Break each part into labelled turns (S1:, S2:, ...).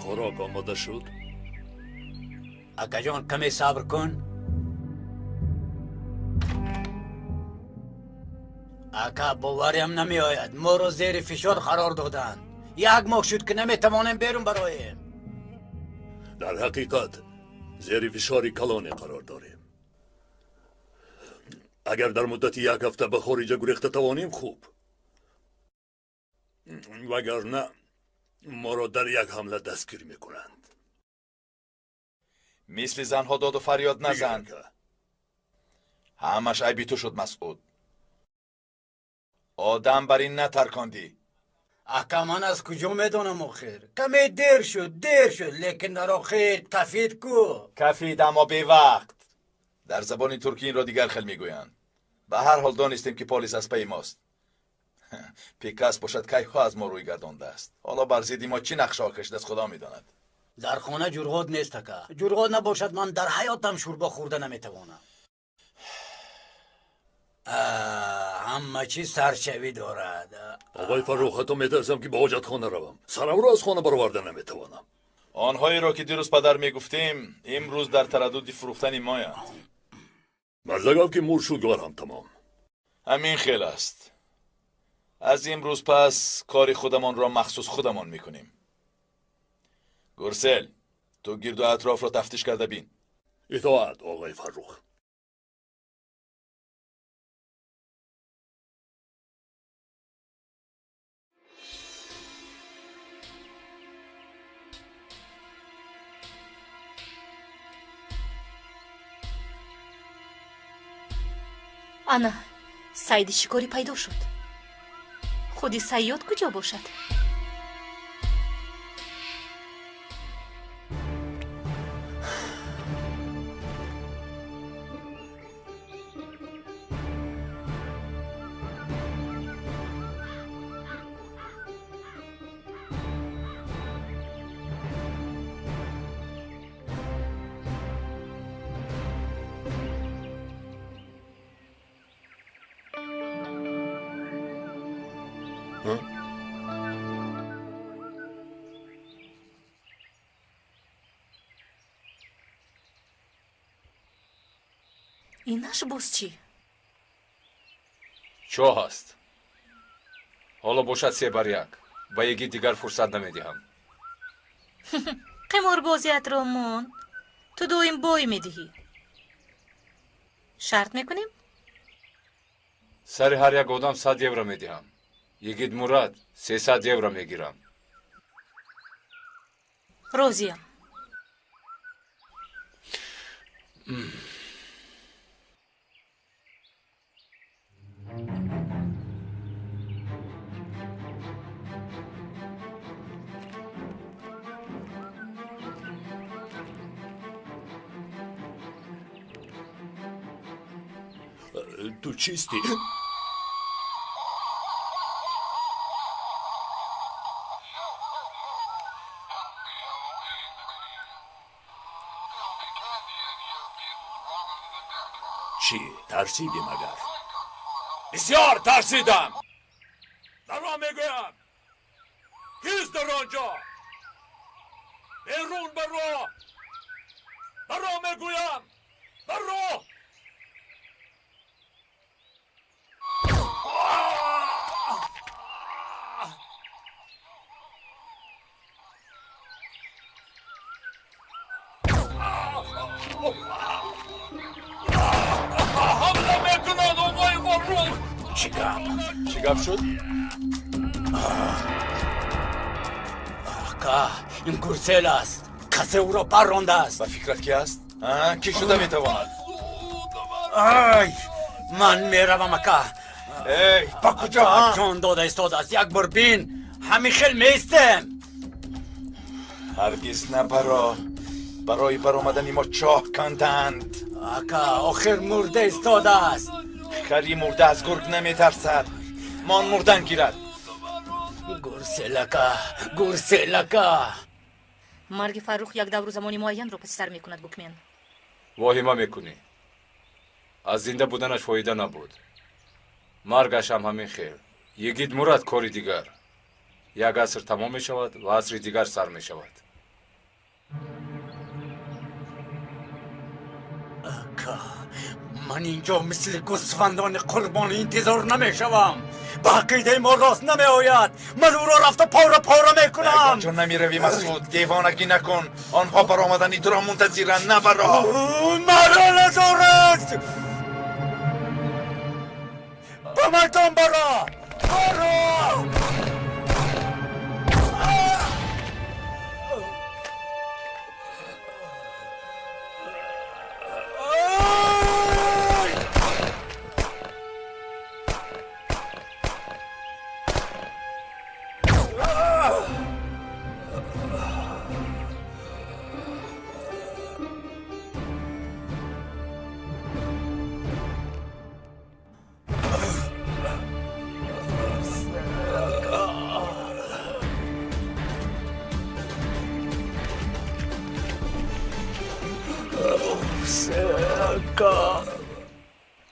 S1: خوراک آماده شد؟
S2: اکا جان کمی صبر کن. اکا باوریم نمی آید، ما رو زیر فشار قرار دادن. یک ماه شد که نمی توانیم بیرون برایم.
S1: در حقیقت زیر فشاری کلانی قرار داریم. اگر در مدت یک هفته به خارج گریخته توانیم خوب، وگرنه ما را در یک حمله دستگیر میکنند.
S3: مثل زنها داد و فریاد نزن. همش عیبی تو شد مسعود. آدم بر این نترکاندی.
S2: اکا من از کجا میدونم آخر؟ کمی دیر شد لیکن در آخر کفید کو.
S3: کفید اما به وقت. در زبان ترکی این را دیگر خیل میگویند. به هر حال دانستیم که پلیس از پی ماست. پیکاس باشد که ها از ما روی گردانده است. حالا بر ضد ما چی نقشه کشیده است خدا میداند.
S2: در خانه جرغاد نیست اکا. جرغاد نباشد من در حیاتم شوربا خورده نمیتوانم. همه چی سرچوی دارد.
S1: آقای فروخ، حتی میترسم که به حاجت خانه روم. سرم را از خانه برآورده نمیتوانم.
S3: آنهایی را که دیروز پدر میگفتیم امروز در تردد فروختن مایند.
S1: مردگاو که مرشودگار هم تمام.
S3: همین خیل است. از امروز پس کار خودمان را مخصوص خودمان میکنیم. گرسل، تو گرد و اطراف را تفتیش کرده بین.
S1: اطاعت آقای فروخ.
S4: ана сайди шикорӣ пайдо шуд. худи сайёд куҷо бошад? инаш боз чӣ?
S5: чоҳ аст. ҳоло бошад 3 бар 1. ба яги дигар фурсат намедиҳам.
S4: қиморбозиятро мон. ту доим бой медиҳӣ. шарт мекунем?
S5: сари ҳар як одам 100 евро медиҳам. ягид мурад 300 евро мегирам.
S4: розиям.
S1: تو چیستی؟ چی؟ ترسیدی مگر؟
S3: بسیار ترسیدم. در را میگویم کیست در آنجا؟ بیرون برو. در را میگویم برو. چی گپ شد؟
S2: اکا این گرسل است. کسی او را پرانده است.
S3: به فکرت کی است؟ کی شده میتواند؟
S2: ای من میروم اکا.
S3: ای با کجا؟
S2: جان داده استاد است. یک بار بین همین خیل میستم.
S3: هرگز نه برای برآمدن ما چاه کندند.
S2: اکا آخر مرده استاده است.
S3: خری مرده از گرگ نمیترسد. مان مردن گیرد.
S2: گرسلکا.
S4: марги фаррух як давру замони муайянро паси сар мекунад букмен.
S5: воҳима мекунӣ. аз зинда буданаш фоида набуд. маргаш ҳам ҳамин хел. ягид мурад кори дигар. як аср тамом мешавад ва асри дигар сар мешавад.
S2: من اینجا مثل گوسفندان قربانی انتظار نمیشوم. با عقیده ما راست نمی آید. من او را رفته پاره میکنم.
S3: چون نمی روی مسعود، دیوانگی نکن. آنها بر آمدنی تو را منتظرند، نه برا.
S2: مرا نزارد. با مردم برا.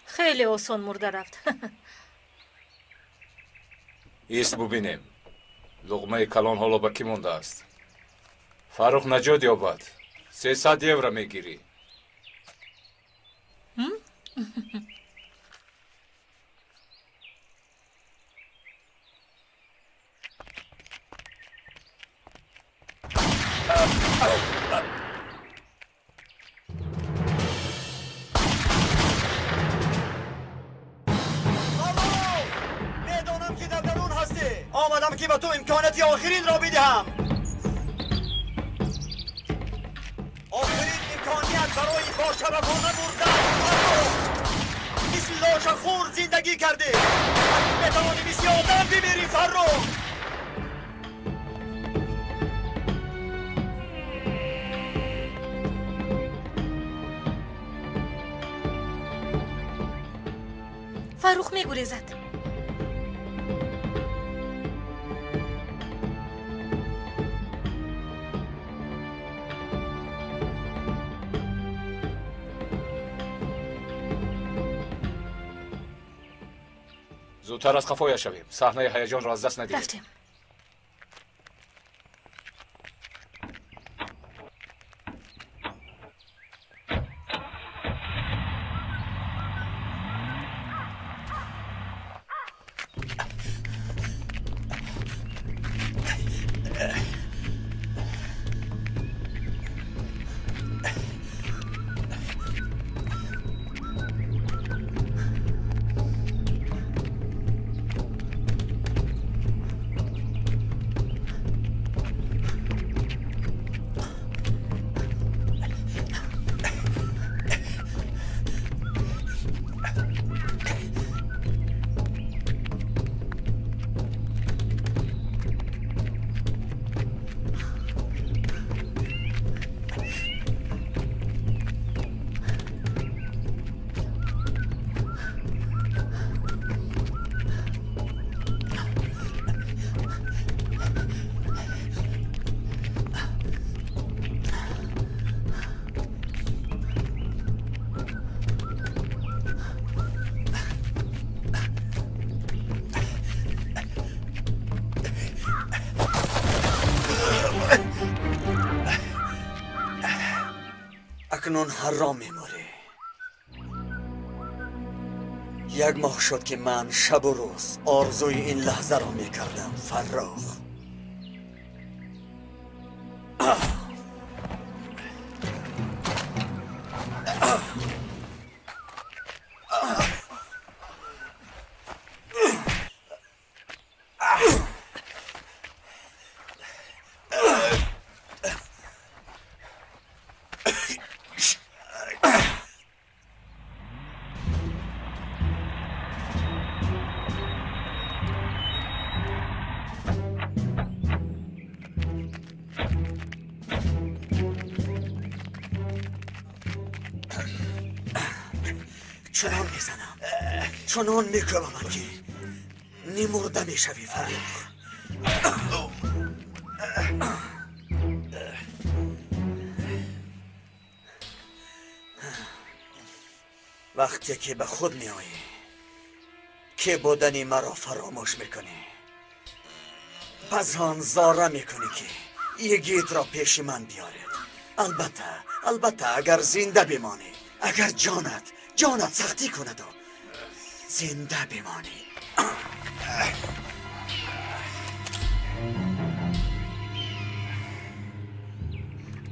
S4: خیلی آسان مرده رفت.
S5: ایست ببینیم لقمه کلان حالا با کی مونده است؟ فاروق نجات یابد. 300 یورو میگیری.
S2: میدانم که در درون هستی. آمدم که به تو امکاناتی آخرین را بدهم. آخرین امکانیت برای با شبکانه بردن مثل لاش خور زندگی کرده. بتوانی مثل آدم بمیری فرخ.
S4: فاروق میگریزد.
S5: زودتر از خفایش شویم. صحنه هیجان را از دست ندهیم.
S4: رفتیم.
S2: اکنون حرام میموری. یک ماه شد که من شب و روز آرزوی این لحظه را میکردم فرخ. چنان میزنم چنان میکنم که نمرده میشوی فرخ. وقتی که به خود میایی که بودنی مرا فراموش میکنی، پس آن زاره میکنی که یه گیت را پیش من بیارید. البته اگر زنده بمانی، اگر جانت سختی کند و زنده بمانی.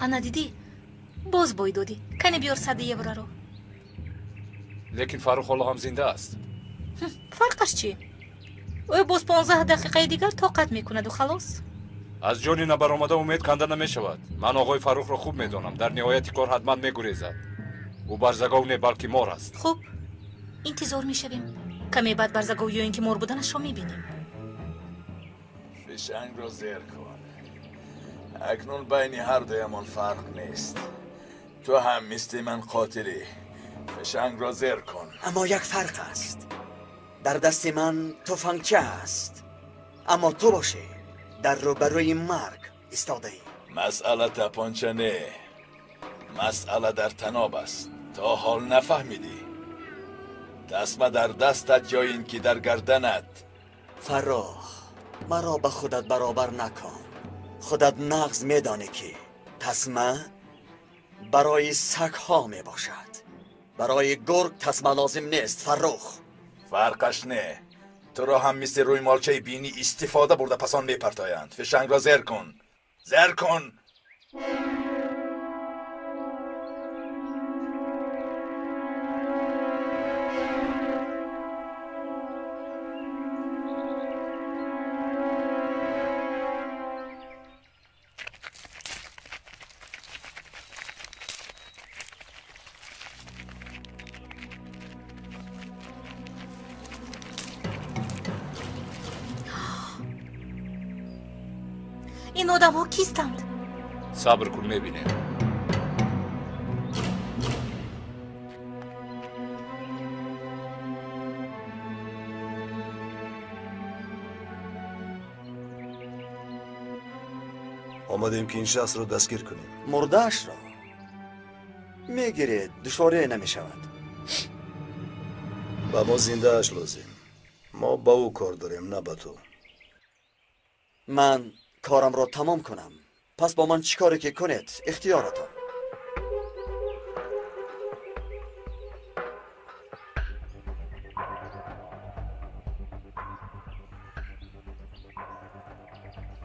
S4: ана дидӣ боз бой додӣ. кане биёр 100 евроро.
S5: лекин фарух ҳоло ҳам зинда аст.
S4: фарқаш чӣ? ӯ боз 15 дақиқаи дигар тоқат мекунаду халос.
S5: аз ҷони набаромада умед канда намешавад. ман оғои фарухро хуб медонам. дар ниҳояти кор ҳатман мегурезад. ӯ барзагов не балки мор аст.
S4: хуб, интизор мешавем. каме баъд барзаговиён ки мор буданашро мебинем.
S3: фишангро зер кун. اکنون بین هر دویمان فرق نیست. تو هم مثل من قاتلی. فشنگ را زیر کن.
S2: اما یک فرق است. در دست من تفنگچه است، اما تو باشه در روبروی مرگ ایستاده ای.
S3: مسئله تپانچه نه، مسئله در تناب است. تا حال نفهمیدی. دستم در دستت یا این که در گردنت.
S2: فرخ، مرا به خودت برابر نکن. خودت نغز میدانی که تسمه برای سگ ها می باشد، برای گرگ تسمه لازم نیست. فرخ،
S3: فرقش نه. تو را هم مثل روی مالچه بینی استفاده برده پسان میپرتایند. فشنگ را زیر کن. زیر کن.
S4: این آدم ها کیستند؟
S5: صبر کن میبینیم.
S6: آمدیم که این شخص رو دستگیر کنیم.
S2: مردهش را میگیرید، دشواری نمیشود.
S6: با ما زنده اش لازم. ما با او کار داریم، نه با تو.
S2: من کارم را تمام کنم، پس با من چیکاری که کنید اختیارتان.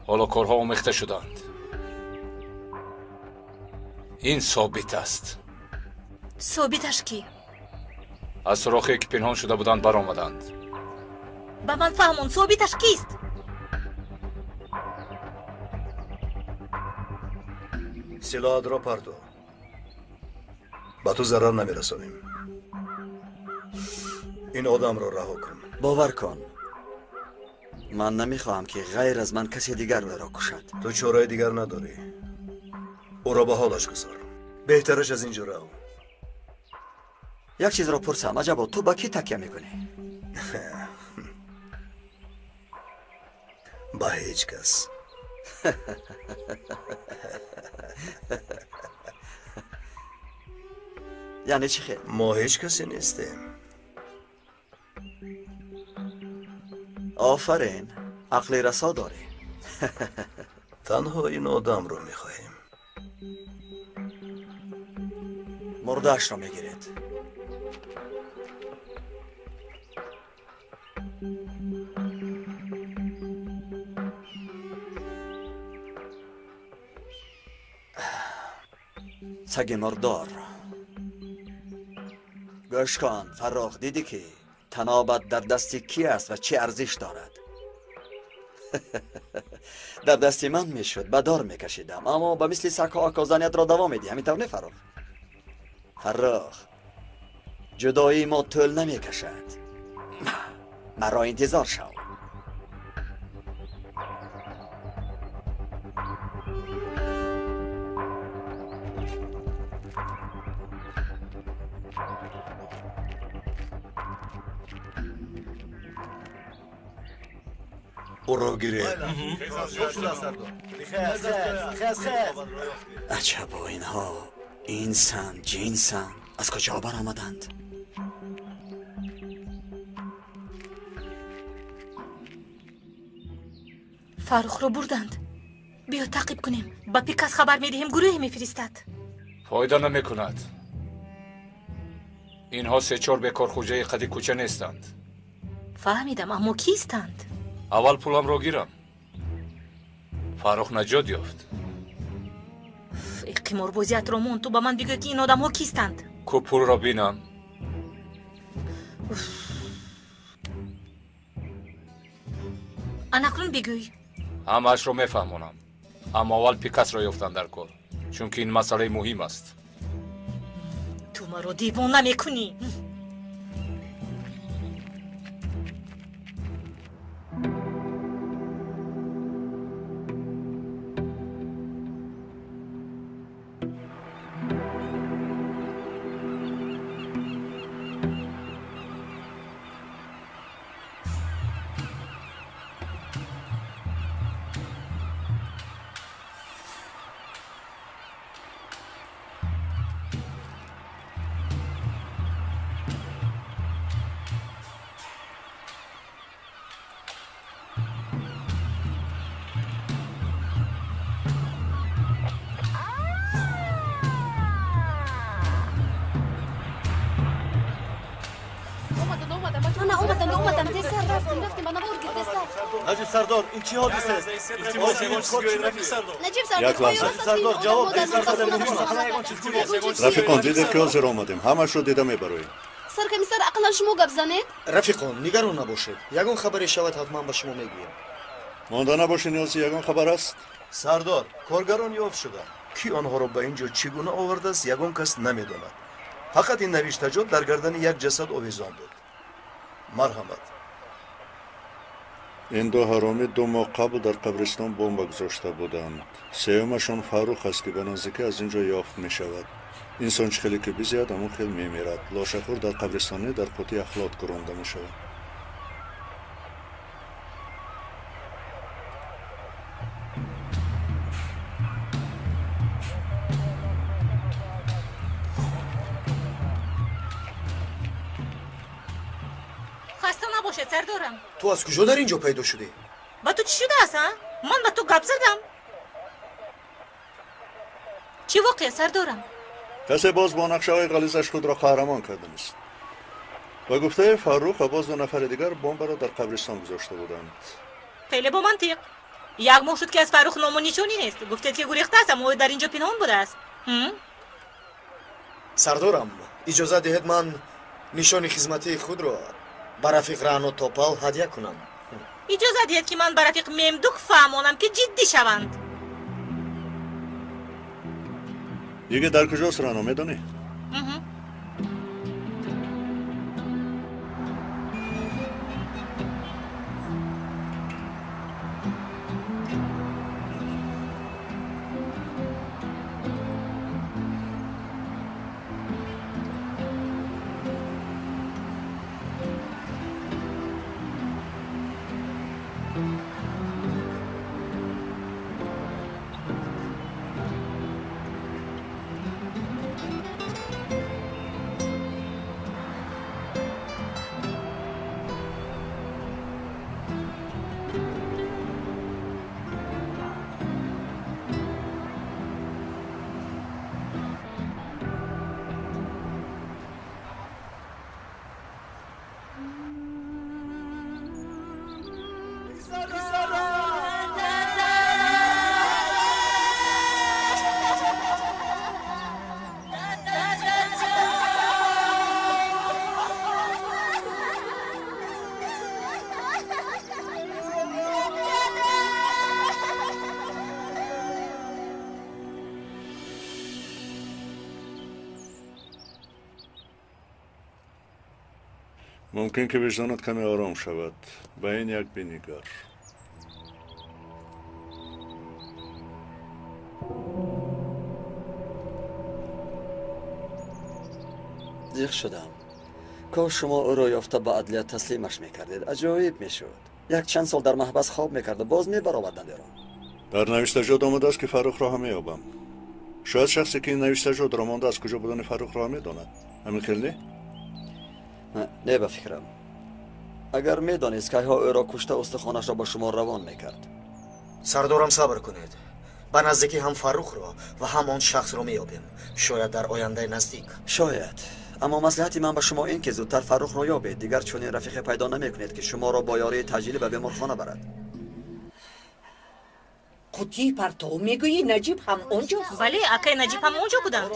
S5: حالا کارها آمیخته شدند. این ثابت است.
S4: ثابتش کی؟
S5: از سراخی که پنهان شده بودند برآمدند.
S4: به من فهمون ثابتش کیست؟
S6: سلاحت را پرتو. با تو ضرر نمیرسانیم. این آدم را رها کن.
S2: باور کن، من نمیخواهم که غیر از من کسی دیگر او را کشد.
S6: تو چاره دیگر نداری. او را به حالش گذار. بهترش از اینجا رو.
S2: یک چیز را پرسم، عجبا تو با کی تکیه میکنی؟
S6: با هیچ کس.
S2: یعنی چی خیلی؟
S6: ما هیچ کسی نیستیم.
S2: آفرین، عقلی رسا داری.
S6: تنها این آدم رو میخواهیم.
S2: مردهش را میگیرید. سگ مردار. گوش کن فرخ، دیدی که تنابت در دست کی است و چه ارزش دارد؟ در دست من میشد به دار میکشیدم، اما به مثل سگ ها آکازانیت را دوام میدی. همینطور نه فرخ؟ فرخ، جدایی ما طول نمیکشد. مرا انتظار شو.
S6: او را گیرید.
S2: عجبا، اینها اینسان جنسان از کجا بر آمدند؟
S4: فاروق رو بردند. بیا تعقیب کنیم. با پیکاس خبر میدهیم، گروهی میفرستد.
S5: فایده نمیکند. اینها 3-4 بکارخوجه قدی کوچه نیستند.
S4: فهمیدم، اما کیستند؟
S5: اول پولم رو گیرم. فرخ نجات یافت.
S4: ای قماربازیت رامون، تو به من بگو که این آدم ها کیستند؟
S5: کو پول را بینم.
S4: انقلون بگوی.
S5: همه‌اش رو میفهمونم. اما اول پیکاس را یافتن در کار. چون که این مسئله مهم است.
S4: تو ما رو دیوانه میکنی.
S6: نجیب سردار این چی حادثه است؟
S7: نجیب سردار
S6: یک لحظه. سردار جواب رفیقان دیده که حاضر آمدیم. همش رو دیده میبرویم.
S7: سرکمیسر اقلا شما گپ زنید؟
S8: رفیقان نگران نباشید. یگان خبری شود حتما به شما میگویم.
S6: مانده نباشی نیازی یگان خبر است؟
S8: سردار کارگران یافت شدند. کی آنها را به اینجا چگونه آورده است یگان کس نمیداند. فقط این نوشتجات در گردن یک جسد آویزان بود. مرحمت.
S6: این دو حرامی 2 ماه قبل در قبرستان بمب گذاشته بودند. سومشان فاروق است که به نزدیکی از اینجا یافت می شود. انسان خیلی که بزیاد اما خیلی می میرد. لاشخور در قبرستانی در قوطی اخلاط گرانده می شود.
S4: خسته نباشه سردارم.
S8: تو از کجا در اینجا پیدا شدی؟
S4: با تو چی شده است؟ من با تو گپ زدم. چی واقعه سردارم؟
S6: کسی باز با نقشه های غلیظش خود را قهرمان کرده است. و گفته فاروق و باز 2 نفر دیگر بمب را در قبرستان گذاشته بودند.
S4: خیلی با منطق. یک ماه شد که از فاروق نام و نشانی نیست. گفتید که گریخته است اما در اینجا پنهان بوده است.
S8: سردارم اجازه دهید من نشان خدمتی خود را به رفیق رعنا توپال هدیه کنم.
S4: اجازه دهید که من به رفیق ممدوک فهمانم که جدی شوند.
S6: دیگه در کجاست رعنا میدانی؟ ممکن که وجدانت کمی آرام شود. به این یک بینگر.
S2: دیخ شدم. کاش شما او را یافته به عدلیت تسلیمش میکردید. عجایب میشد. یک چند سال در محبس خواب میکرد و باز میبرآوردند او را.
S6: در نوشتجات آمده است که فاروق را مییابم. شاید شخصی که این نوشتجات را مانده از کجا بودن فاروق را میداند. همین خیلی؟
S2: نه به فکرم. اگر میدانست که ها او را کشته استخوانش را با شما روان میکرد.
S8: سردارم صبر کنید. به نزدیکی هم فاروق را و هم آن شخص را میابیم. شاید در آینده نزدیک.
S2: شاید. اما مصلحت من به شما این که زودتر فرخ را یابید. دیگر چنین رفیق پیدا نمیکنید که شما را با یاری تجلی به بیمارخانه برد.
S9: قوطی پرتو میگویی نجیب هم اونجا؟
S4: بله، اکای نجیب هم اونجا بودند.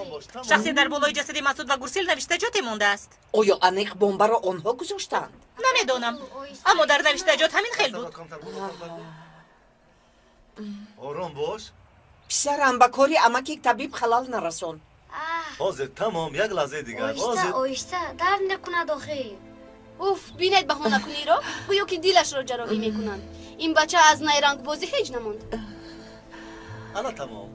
S4: شخصی در بالای جسد مسعود و گورسل نوشتجات مانده است.
S9: آیا انیق بمب را آنها گذاشتند؟
S4: نمیدانم، اما در نوشتجات همین خیل بود.
S10: آرام باش.
S9: پسرم به کاری امکی طبیب خلال نرسون.
S10: حاضر تمام، یک لحظه دیگر.
S7: آیسته آیسته درد نکند آخه. اوف، بینید بهانه کنی را گویا که دیلش را جراحی میکنند. این بچه از نیرنگ بازی هیچ نموند.
S10: انا تمام.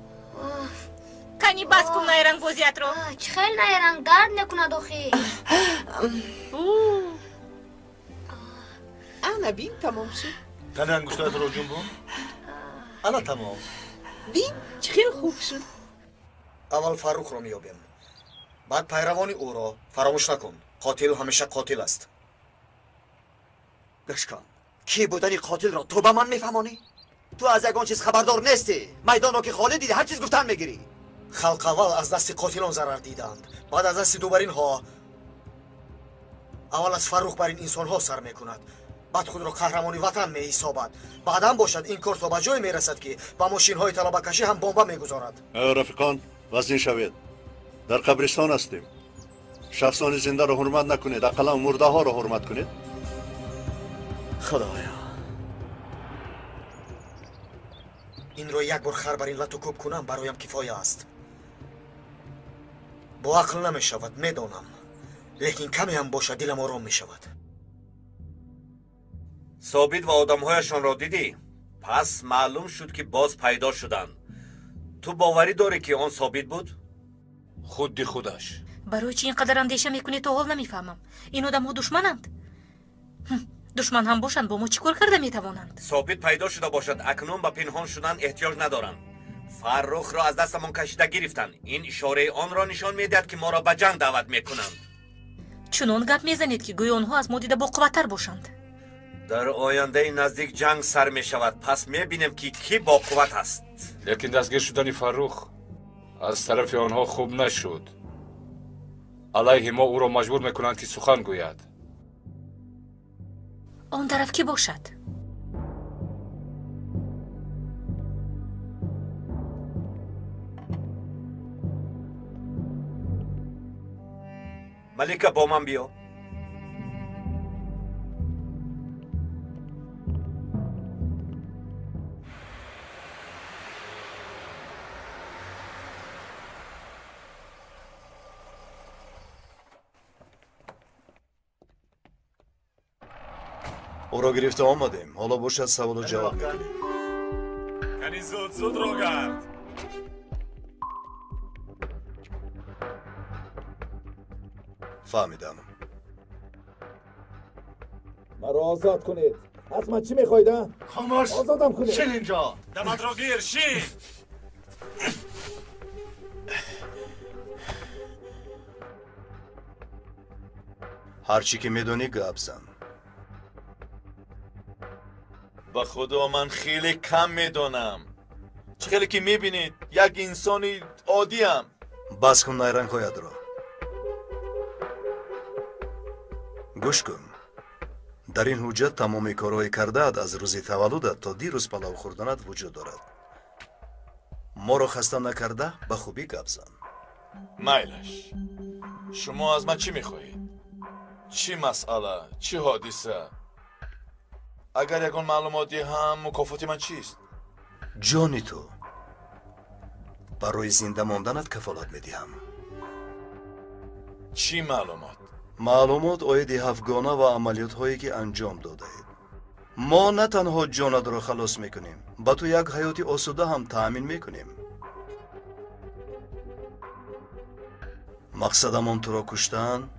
S4: کنی بس کن نیرنگ بازیت رو.
S7: چه خیلی نیرنگ درد نکند آخه.
S9: انا بین تمام شد.
S10: تنه انگشتایت رو جنبون. انا تمام.
S9: بین چه خیلی خوب شد.
S2: اول فاروق را میابیم، بعد پیروان او را. فراموش نکن قاتل همیشه قاتل است. گشکان، کی بودنی قاتل را تو به من میفهمانی؟ تو از یگان چیز خبردار نیستی. میدان را که خالی دیدی هر چیز گفتن میگیری. خلق اول از دست قاتلان ضرر دیدند، بعد از دست دوبرین ها. اول از فاروق بر این انسان ها سر میکند، بعد خود را قهرمانی وطن می حسابد. بعدم باشد این کار تا به جای میرسد که با ماشین های طلبه کشی هم بمب میگذارد.
S6: رفیقان وزین شوید. در قبرستان هستیم. شخصان زنده را حرمت نکنید، اقلا مرده ها را حرمت کنید.
S2: خدایا این رو یک بار خر بر این لطو کوب کنم برایم کفایه است. با عقل نمی شود میدانم، لیکن کمی هم باشد دلم آرام می شود.
S11: ثابت و آدمهایشان را دیدی؟ پس معلوم شد که باز پیدا شدند. تو باوری داری که آن ثابت بود؟
S5: خودی خودش.
S4: برای چی اینقدر اندیشه میکنی تو حال نمیفهمم. این آدم ها دشمنند. دشمن هم باشند با ما چیکار کرده میتوانند؟
S11: ثابت پیدا شده باشد اکنون به پنهان شدن احتیاج ندارند. فرخ را از دستمان کشیده گرفتند. این اشاره آن را نشان میدهد که ما را به جنگ دعوت میکنند.
S4: چنان گپ میزنید که گویا آنها از ما دیده با قوت‌تر باشند.
S11: در آینده نزدیک جنگ سر می شود، پس می بینیم که کی با قوت است.
S5: لیکن دستگیر شدن فرخ از طرف آنها خوب نشد. علیه ما او را مجبور میکنند که سخن گوید.
S4: آن طرف کی باشد؟
S11: ملکه با من بیا.
S8: او را گرفته آمدیم. حالا باشد سوال و جواب میکنیم.
S5: کنی زود رو گرد.
S8: فهمیدم.
S3: مرا آزاد کنید. حتما چی میخواید؟
S10: خاموش.
S3: آزادم کنید.
S10: شین اینجا.
S5: دمت را گیر شین.
S8: هرچی که میدونی گپ زن.
S3: با خدا من خیلی کم میدونم. چه خیلی که میبینید یک انسانی عادی هم.
S8: بس کن نیرنگ هایت را. گوش کن. در این حجت تمامی کارهای کرده‌ات از روزی تولدت تا دیروز پلاو خوردنت وجود دارد. ما را خسته نکرده به خوبی گپ زن.
S3: میلش. شما از من چی میخواهید؟ چی مسئله؟ چی حادثه؟ اگر یکان معلوماتی هم مکافات من چیست؟
S8: جانی تو. برای زنده ماندنت کفالت میدیم.
S3: چی معلومات؟
S8: معلومات آید هفگانه و عملیات هایی که انجام داده اید. ما نه تنها جانت را خلاص میکنیم، با تو یک حیاتی آسوده هم تأمین میکنیم. مقصدمان تو را کشتن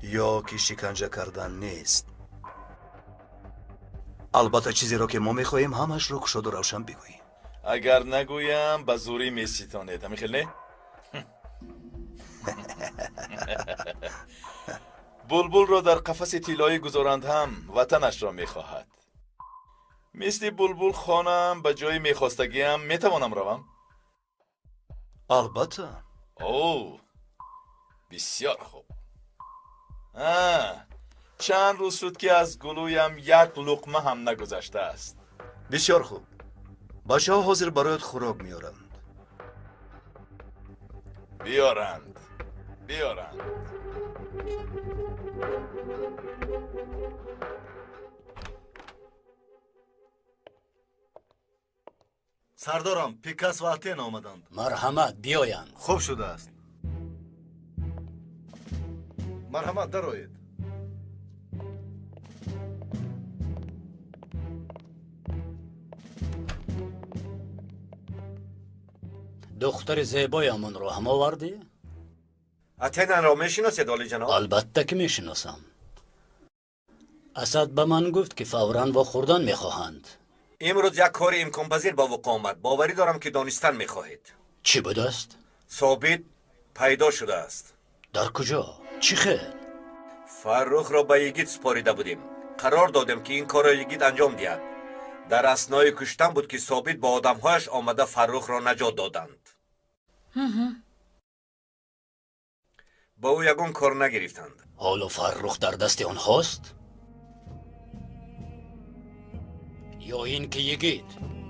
S8: یا که شکنجه کردن نیست. البته چیزی را که ما میخواهیم همش رو کشاد و روشن بگوییم.
S3: اگر نگویم به زوری میسیتانید. همین خیلی؟ بلبل را در قفس طلایی گذارند هم وطنش را میخواهد. مثل بلبل خانم به جای میخواستگیم میتوانم روم؟
S8: البته.
S3: اوه بسیار خوب. چند روز شد که از گلویم یک لقمه هم نگذشته است.
S8: بسیار خوب. بچه ها حاضر برایت خوراک میارند.
S3: بیارند.
S10: سردارم پیکاس و اتن آمدند.
S12: مرحمت بیایند.
S10: خوب شده است. مرحمت درآیید.
S12: دختر زیبایمون رو هم آوردی؟
S11: اتن را میشناسید ولی جناب؟
S12: البته که میشناسم. اسد به من گفت که فوراً با خوردن میخواهند.
S11: امروز یک کار امکان پذیر با وقوع آمد. باوری دارم که دانستن میخواهید.
S12: چی بوده است؟
S11: ثابت پیدا شده است.
S12: در کجا؟ چی خیر؟
S11: فرخ را به یگید سپاریده بودیم. قرار دادیم که این کار را یگید انجام دهد. در اثنای کشتن بود که ثابت با آدمهایش آمده فرخ را نجات دادند. با او یگون کار نگرفتند.
S12: حالا فرخ در دست آنهاست؟ یا این که یگید؟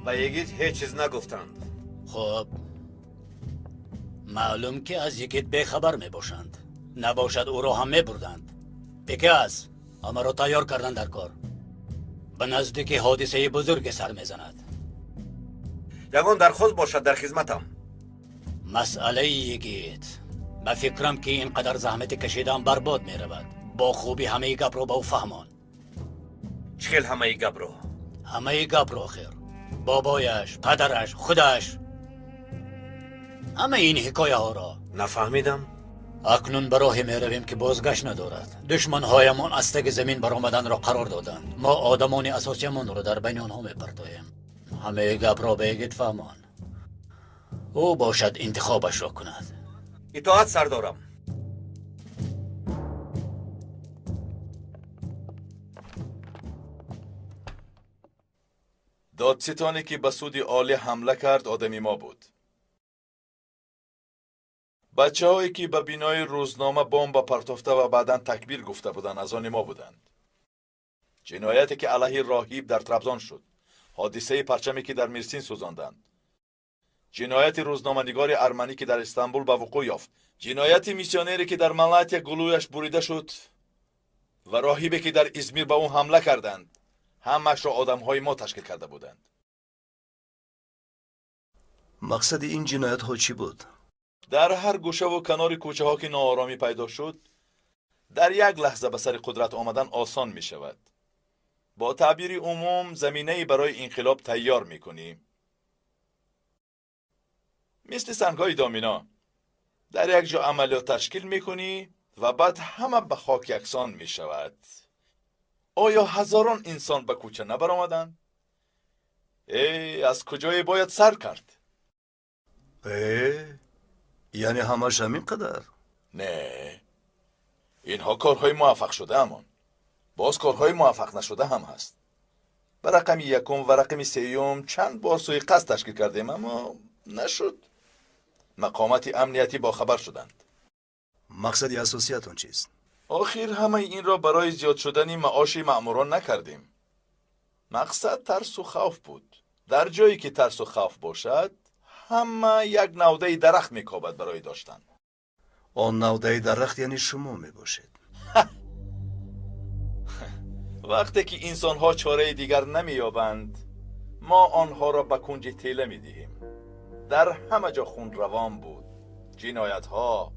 S11: به یگید هیچ چیز نگفتند.
S12: خب معلوم که از یگید بخبر می باشند. نباشد او را هم می بردند. پیکاس همه را تیار کردن در کار. به نزدیک حادثه بزرگ سر می زند.
S11: یگان درخواست باشد در خدمتم.
S12: مسئله یگید به فکرم که اینقدر زحمت کشیدن برباد می رود. با خوبی همه گپ رو به او فهمان.
S11: چخیل همه گپ رو؟
S12: همه گپ رو خیر. بابایش، پدرش، خودش، همه این حکایه ها را.
S11: نفهمیدم.
S12: اکنون به راهی می رویم که بازگشت ندارد. دشمن هایمان از تک زمین برآمدن را قرار دادند. ما آدمان اساسیمان را در بین آنها می پرتاییم. همه گپ را به یگید فهمان. او باشد انتخابش را کند.
S11: اطاعت سردارم.
S3: دادستانی که به سود عالی حمله کرد آدمی ما بود. بچه هایی که به بینای روزنامه بمب پرتافته و بعداً تکبیر گفته بودند از آن ما بودند. جنایتی که علیه راهیب در ترابزان شد. حادثه پرچمی که در مرسین سوزاندند. جنایت روزنامه‌نگار ارمنی که در استانبول به وقوع یافت. جنایت میسیونری که در ملاتیا گلویش بریده شد و راهیبی که در ازمیر به او حمله کردند. همش را آدم‌های ما تشکیل کرده بودند.
S8: مقصد این جنایت ها چی بود؟
S3: در هر گوشه و کنار کوچه ها که ناآرامی پیدا شد، در یک لحظه به سر قدرت آمدن آسان می شود. با تعبیر عموم زمینه‌ای برای انقلاب تیار می کنیم. مثل سنگ‌های دامینا. در یک جا عملیات تشکیل می کنی و بعد همه به خاک یکسان می شود. آیا هزاران انسان به کوچه نبرآمدند؟ از کجای باید سر کرد؟
S8: یعنی همش همین قدر؟
S3: نه، اینها کارهای موفق شده امان. باز کارهای موفق نشده هم هست. به رقم یکم و رقم سیوم چند بار سوی قصد تشکیل کردیم اما نشد. مقامات امنیتی با خبر شدند.
S8: مقصد اساسیتون چیست؟
S3: آخر همه این را برای زیاد شدن معاش مأموران نکردیم. مقصد ترس و خوف بود. در جایی که ترس و خوف باشد همه یک نوده درخت میکابد برای داشتن.
S8: آن نوده درخت یعنی شما میباشید.
S3: وقتی که انسانها چاره دیگر نمییابند ما آنها را به کنج تیله میدهیم. در همه جا خون روان بود. جنایتها،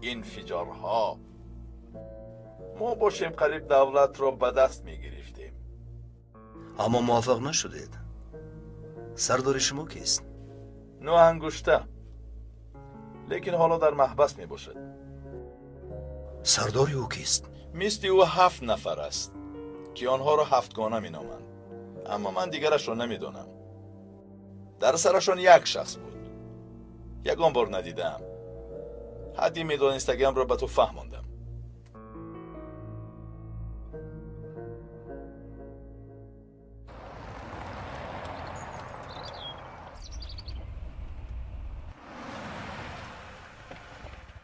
S3: انفجارها. ما باشیم قریب دولت را به دست میگرفتیم.
S8: اما موفق نشدید. سردار شما کیست؟
S3: نو انگشته، لیکن حالا در محبس می باشد.
S8: سرداری او کیست؟
S3: مثل او 7 نفر است که آنها را 7گانه می نامند. اما من دیگرش را نمی دانم. در سرشان یک شخص بود. یگان بار ندیدم. حدی می دانستگیم را به تو فهماندم.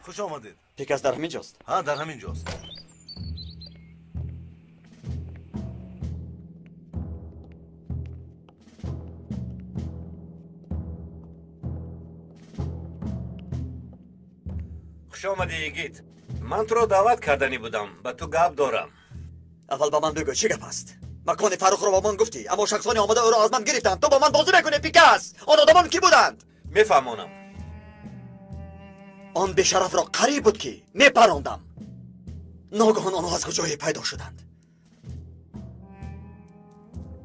S10: خوش آمدید.
S2: پیکاس در همین جاست.
S10: ها در همین جاست.
S11: خوش آمدی یگید. من تو رو دعوت کردنی بودم، به تو گپ دارم.
S2: اول با من بگو چی گپ است؟ مکان فروخ رو با من گفتی، اما شخصانی آمده او را از من گرفتند. تو با من بازی میکنی پیکاس؟ آن آدمان کی بودند؟
S11: میفهمونم.
S2: آن بیشرف را قریب بود که میپراندم. ناگهان آنها از کجای پیدا شدند؟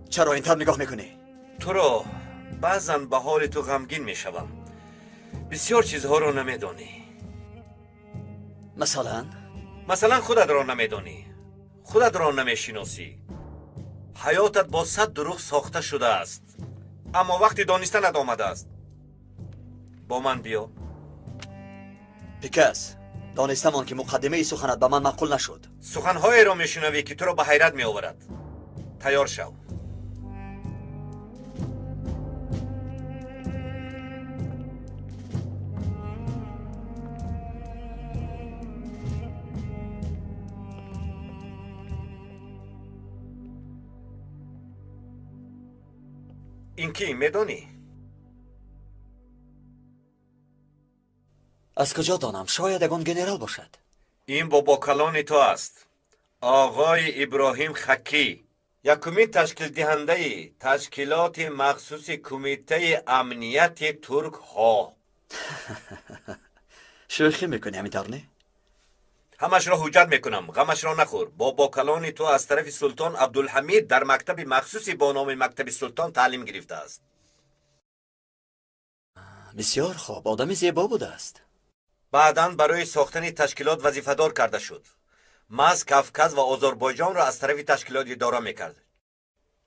S2: چرا اینطور نگاه میکنی؟
S11: تو رو بعضا به حال تو غمگین میشوم. بسیار چیزها رو نمیدانی.
S2: مثلا
S11: خودت را نمیدانی، خودت را نمیشناسی. حیاتت با 100 دروغ ساخته شده است، اما وقتی دانستنت آمده است. با من بیا.
S2: پیکاس، دانستم که مقدمه سخنت به من معقول نشد.
S11: سخنهایی را میشنوی که تو را به حیرت میآورد. تیار شو. این کی میدانی؟
S2: از کجا دانم؟ شاید یگان گنرال باشد.
S11: این بابا کلان تو است، آقای ابراهیم خکی، یکمین تشکیل دهنده تشکیلات مخصوص کمیته امنیت ترک ها.
S2: شوخی میکنی همینطور نه؟
S11: همش را حجت میکنم، غمش را نخور. بابا کلان تو از طرف سلطان عبدالحمید در مکتب مخصوصی با نام مکتب سلطان تعلیم گرفته است.
S2: بسیار خوب، آدم زیبا بوده است.
S11: بعداً برای ساختن تشکیلات وظیفه‌دار کرده شد. مز کافکاز و آذربایجان را از طرف تشکیلات اداره میکرد،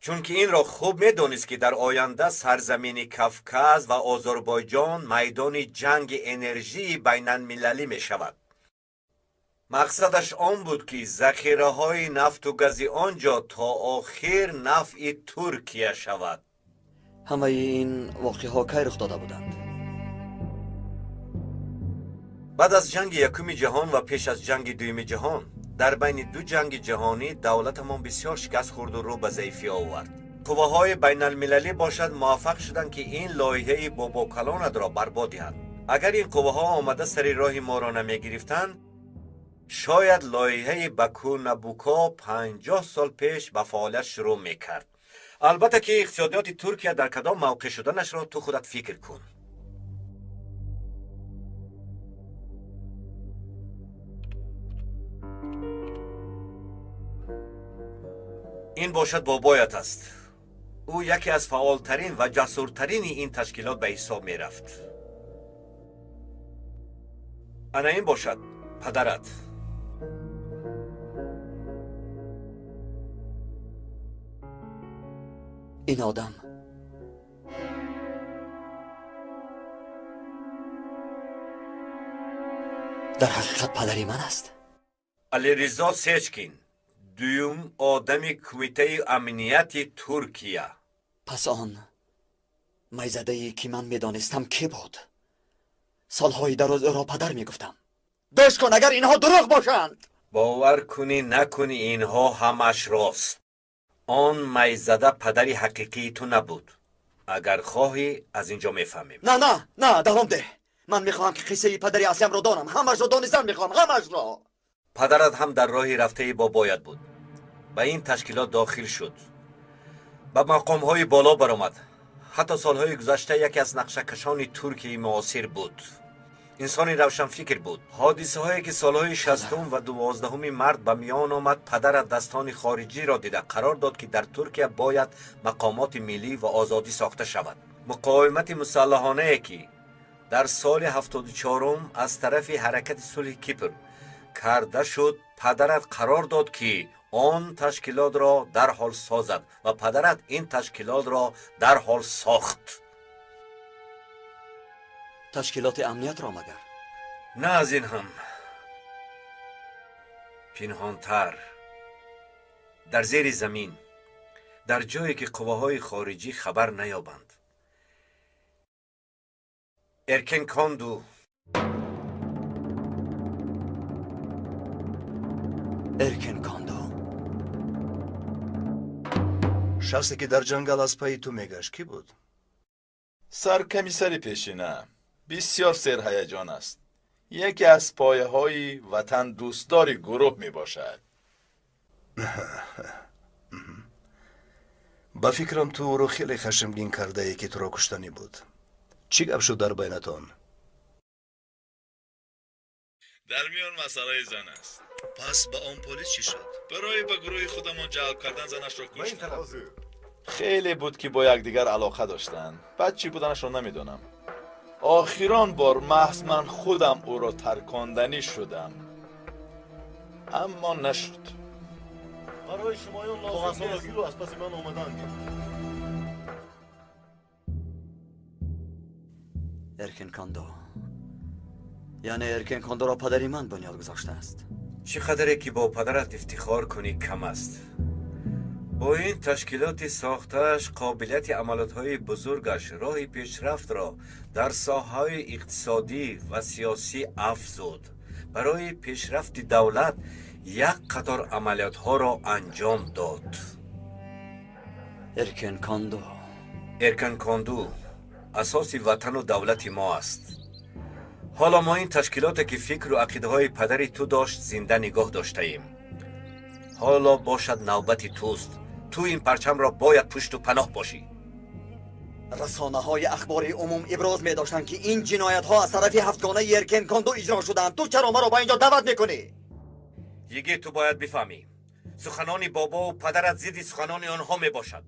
S11: چون که این را خوب میدانست که در آینده سرزمین کافکاز و آذربایجان میدان جنگ انرژی بین المللی می شود. مقصدش آن بود که ذخیره های نفت و گاز آنجا تا آخر نفع ترکیه شود.
S2: همه این واقعه ها کی رخ داده بودند؟
S11: بعد از جنگ یکم جهان و پیش از جنگ دوم جهان، در بین دو جنگ جهانی دولتمان بسیار شکست خورد و رو به ضعیفی آورد. قوه‌های بین المللی باشد موفق شدند که این لایحه بابا کلان را برباد دهند. اگر این قوه‌ها آمده سر راه ما را نمی گرفتند، شاید لایحه باکو نابوکو 50 سال پیش به فعالیت شروع میکرد. البته که اقتصادیات ترکیه در کدام موقع شدنش را تو خودت فکر کن. این باشد بابایت است. او یکی از فعالترین و جسورترین این تشکیلات به حساب می رفت. انا این باشد پدرت.
S2: این آدم در حقیقت پدری من است.
S11: علی رضا سچکین، دوم آدم کمیته امنیت ترکیه.
S2: پس آن میزده‌ای که من میدانستم کی بود؟ سالهای دراز او را پدر میگفتم. دست کن اگر اینها دروغ باشند.
S11: باور کنی نکنی اینها همش راست. آن میزده پدری حقیقی تو نبود. اگر خواهی از اینجا میفهمیم.
S2: نه دوام ده. من میخواهم که قصه پدری اصلیم را دانم. همش را دانستن میخواهم، همش را.
S11: پدرت هم در راهی رفته با باید بود. به این تشکیلات داخل شد، به مقام‌های بالا برآمد. حتی سالهای گذشته یکی از نقشه‌کشان ترکیه معاصر بود. انسانی روشن فکر بود. حادثه هایی که سالهای 60 و 12 مرد به میان آمد، پدرت دستان خارجی را دیده قرار داد که در ترکیه باید مقامات ملی و آزادی ساخته شود. مقاومت مسلحانه که در سال 74 از طرف حرکت صلح کیپر کرده شد، پدرت قرار داد که آن تشکیلات را در حال سازد و پدرت این تشکیلات را در حال ساخت.
S2: تشکیلات امنیت را مگر؟
S11: نه، از این هم پنهانتر، در زیر زمین، در جایی که قواهای خارجی خبر نیابند. ارکن کاندو
S8: شخصی که در جنگل از پای تو میگشت کی بود؟
S3: سرکمیسر پیشینه. بسیار سرهیجان است. یکی از پایه های وطن دوستداری گروه می باشد.
S8: با فکرم تو رو خیلی خشمگین کرده یکی تو رو کشتنی بود. چی گپ شد در بینتان؟
S3: در میان مسئله زن است.
S8: پس با آن پلیس چی شد؟
S3: برای به گروه خودمان جلب کردن زنش را کشتند. خیلی بود که با یکدیگر علاقه داشتند. بعد چی بودنش را نمیدونم. آخران بار محض من خودم او را ترکاندنی شدم، اما نشد.
S10: برای شمایان لازم نیست رو از پس من آمدند.
S2: ارکن کاندو، یعنی ارکن کاندو را پدری من بنیاد گذاشته است.
S11: چقدر که با پدرت افتخار کنی کم است. با این تشکیلات ساختش قابلیت عملات‌های بزرگش راه پیشرفت را در ساحه‌های اقتصادی و سیاسی افزود. برای پیشرفت دولت یک قطار عملیات‌ها را انجام داد. ارکن کاندو اساس وطن و دولت ما است. حالا ما این تشکیلات که فکر و عقیده های پدری تو داشت زنده نگاه داشته ایم. حالا باشد نوبت توست. تو این پرچم را باید پشت و پناه باشی.
S2: رسانه های اخباری عموم ابراز می داشتند که این جنایت ها از طرف هفتگانه ارکن کاندو اجرا شدند. تو چرا ما را با اینجا دعوت میکنی؟
S11: یکی تو باید بفهمی سخنان بابا و پدرت ضد سخنان آنها می باشد.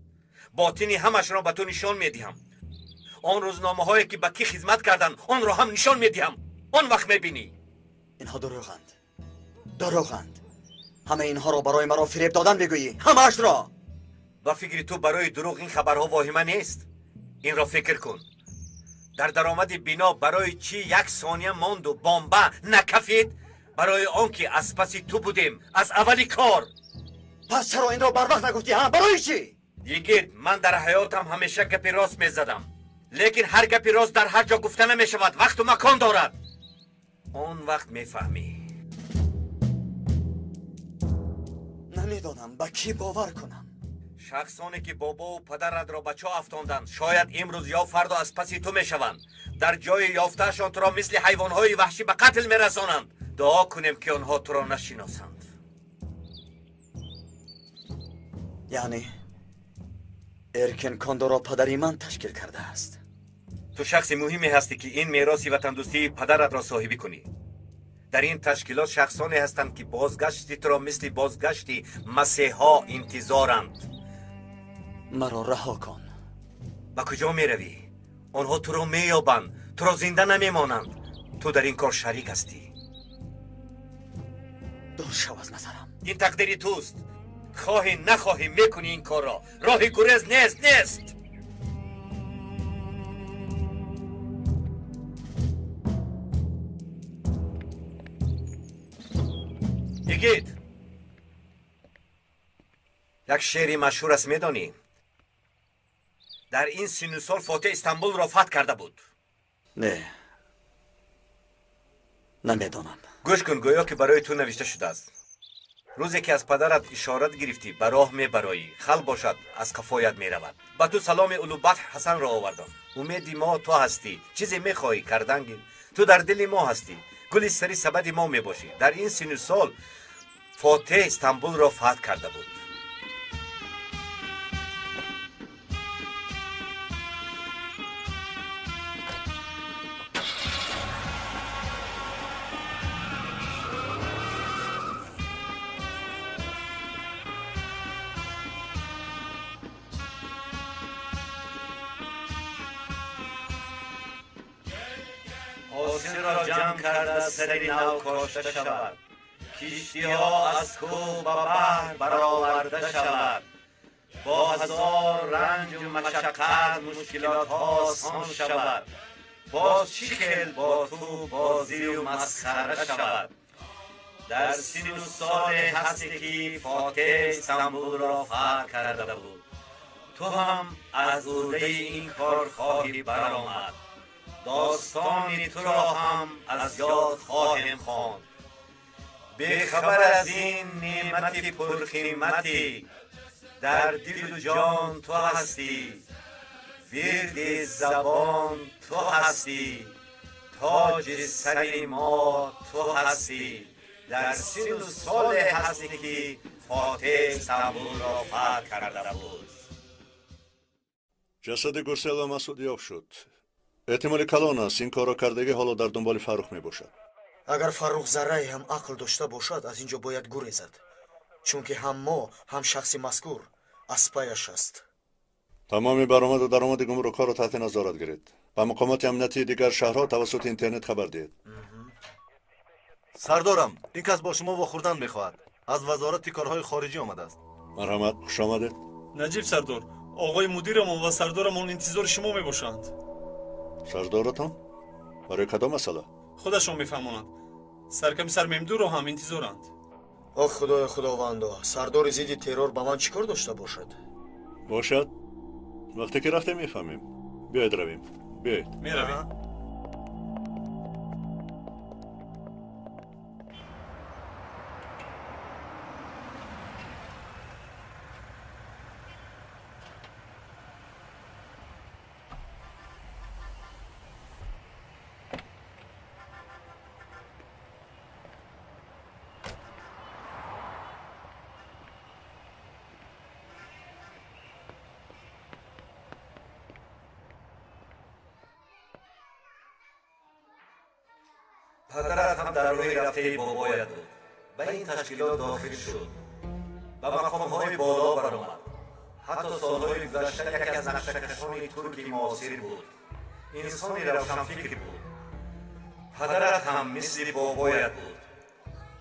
S11: باطنی همش را به تو نشان می دهم. آن روزنامه هایی که به کی خدمت کردن آن را هم نشان می دهم. آن وقت می بینی.
S2: اینها دروغند. همه اینها را برای مرا فریب دادن بگویی. همه‌اش را.
S11: با فکر تو برای دروغ این خبرها واهمه نیست. این را فکر کن. در درآمد بنا برای چی یک ثانیه ماند و بمب نکفید؟ برای آنکه از پس تو بودیم از اولی کار.
S2: پس چرا این را بر وقت نگفتی؟ برای چی؟
S11: دیگه من در حیاتم همیشه گپی راست میزدم، لیکن هر گپی راست در هر جا گفته نمیشود. وقت و مکان دارد. آن وقت میفهمی.
S2: نمیدانم به کی باور کنم.
S11: شخصانی که بابا و پدرت را به چاه افتاندند شاید امروز یا فردا از پس تو میشوند. در جای یافتهشان تو را مثل حیوانهای وحشی به قتل میرسانند. دعا کنیم که آنها تو را نشناسند.
S2: یعنی ارکن کاندو را پدری من تشکیل کرده است.
S11: تو شخص مهمی هستی که این میراثی وطن دوستی پدرت را صاحبی کنی. در این تشکیلات شخصانی هستند که بازگشتی تو را مثل بازگشتی مسیحا انتظارند.
S2: مرا رها کن.
S11: با کجا می روی؟ آنها تو را مییابند. تو را زنده نمیمانند. تو در این کار شریک هستی.
S2: دور شو از نظرم.
S11: این تقدیر توست. خواهی نخواهی میکنی این کار را. راه گریز نیست. یگید یک شعری مشهور است میدانی؟ در این سن و سال فاتح استانبول را فتح کرده بود.
S2: نه نمیدانم.
S11: گوش کن گویا که برای تو نوشته شده است. روزی که از پدرت اشارت گرفتی به راه میبرایی خل باشد از کفایت میرود. با تو سلام اولوبت حسن را آوردم. امیدی ما تو هستی. چیزی میخواهی کردنگی تو در دل ما هستی. گلی سری سبد ما میباشی. در این سن و سال فاتح استانبول را فتح کرده بود. حاصل را جمع کرده سری نو کاشته شود. کشتی ها از کوه به بحر برآورده شود. با هزار رنج و مشقت مشکلات ها آسان شود. باز چی خیل با تو بازی و مسخره شود. در سن و سال هستی که فاتح استانبول را فتح کرده بود. تو هم از عهده این کار خواهی برآمد. داستان تو را هم از یاد خواهیم خواند. بخبر از این نعمت پرقیمتی در دل و جان تو هستی. ورد زبان تو هستی. تاج سر ما تو هستی، در 30 سال هستی که فاتح استانبول را فتح کرده بود.
S6: جسد گرسل و مسعود یافت شد. احتمال کلان است این کارا کردگی حالا در دنبال فروخ می باشد.
S13: اگر فروخ ذره هم عقل داشته باشد از اینجا باید گریزد، چون که هم ما هم شخص مذکور از پایش است.
S6: تمامی برآمد و درآمد گمرک را تحت نظارت گرفت. با مقامات امنیتی دیگر شهرها توسط اینترنت خبر دهید.
S10: سردارم، این کس با شما واخوردن میخواهد. از وزارت کارهای خارجی آمده است.
S6: مرحمت، خوش آمدید.
S14: نجیب سردار، آقای مدیرمان و سردارمان انتظار شما میباشند.
S6: سردارتان؟ برای کدام مسئله؟
S14: خودشون میفهمانند. سرکمیسر ممدو را هم انتظارند.
S13: آخ خدای خداوندا، سردار ضد ترور با من چیکار داشته باشد؟
S6: باشد. وقتی که رفته میفهمیم. بیاید رویم. بیاید.
S14: میرویم.
S11: پدرت هم در روی رفته بابایت بود. به این تشکیلات داخل شد. به مقام‌های بالا برآمد. حتی سالهای گذشته یکی از نقشه‌کشان ترک معاصر بود. انسانی روشنفکر بود. پدرت هم مثل بابایت بود.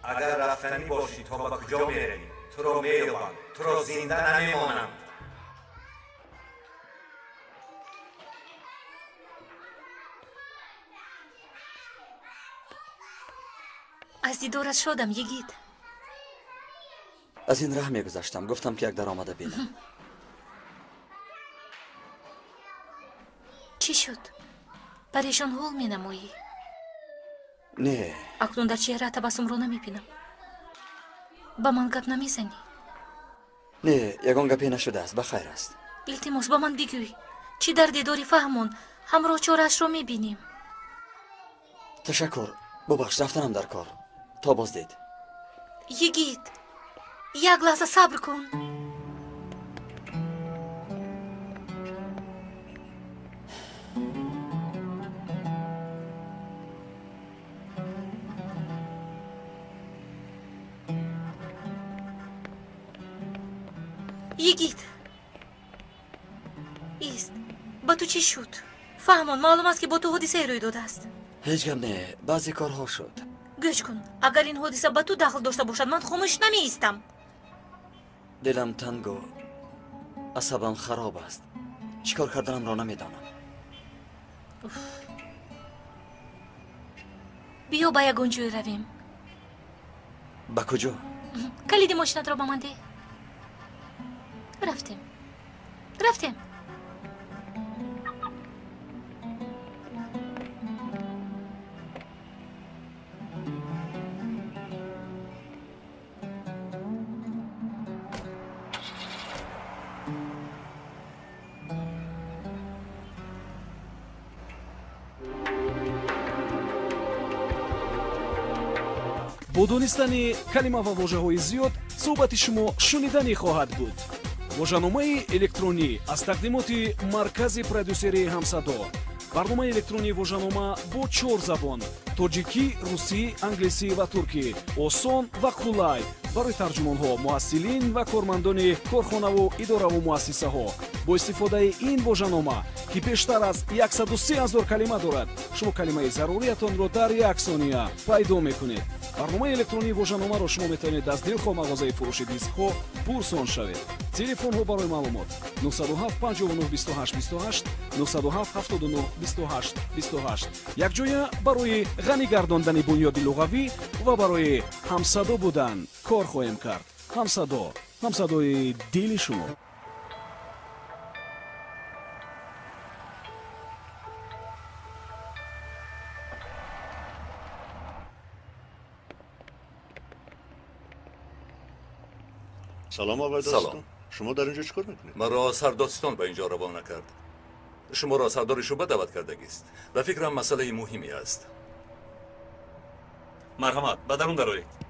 S11: اگر رفتنی باشی تا به کجا میروی؟ تو را مییابند. تو را زنده نمیمانند.
S4: از دیدارت شدم یگید.
S2: از این راه میگذشتم، گفتم که یک درآمد بینم.
S4: چی شد؟ پریشان حال می نمایی؟
S2: نه.
S4: اکنون در چهره تبسم رو نمی بینم. با من گپ نمی زنی؟
S2: نه، یگان گپی نشده است، بخیر است.
S4: التماس با من بگوی. چی در دیداری فهمون؟ همراه چارش رو می بینیم.
S2: تشکر. ببخش رفتنم در کار. تا باز دید.
S4: یگید یک لحظه صبر کن. یگید ایست. با تو چی شد؟ فهمون معلوم است که با تو حادثه روی داده است.
S2: هیچ گم نه، بعضی کارها شد.
S4: گوش کن، اگر این حادثه با تو دخل داشته باشد من خاموش نمی ایستم.
S2: دلم تنگ و عصبم خراب است. چیکار کردنم را نمیدانم.
S4: بیا با یگان جوی رویم.
S2: با کجا؟
S4: کلید ماشینت را با من ده. رفتیم.
S15: бо донистани калима ва вожаҳои зиёд суҳбати шумо шуниданӣ хоҳад буд. вожаномаи электронӣ аз тақдимоти маркази продюсерии ҳамсадо. барномаи электронии вожанома бо 4 забон: тоҷикӣ, русӣ, англисӣ ва туркӣ. осон ва қулай барои тарҷумонҳо, муҳассилин ва кормандони корхонаву идораву муассисаҳо. бо истифодаи ин вожанома ки бештар аз 130 000 калима дорад, шумо калимаи заруриятонро дар 1 сония пайдо мекунед. барномаи электронии вожаномаро шумо метавонед аз дилхоҳ мағозаи фурӯши дискҳо пурсон шавед. телефонҳо барои маълумот 907 59 28 28 907 79 28 28. якҷоя барои ғанӣ гардондани бунёди луғавӣ ва барои ҳамсадо будан кор хоҳем кард. ҳамсадои дили шумо.
S6: سلام آقای داستان. شما در اینجا چیکار میکنید؟
S1: مرا سرداستان به اینجا روانه کرد. شما را سردار شعبه دعوت کردگی است. به فکرم مسئله مهمی است.
S14: مرحمت به درون دروید.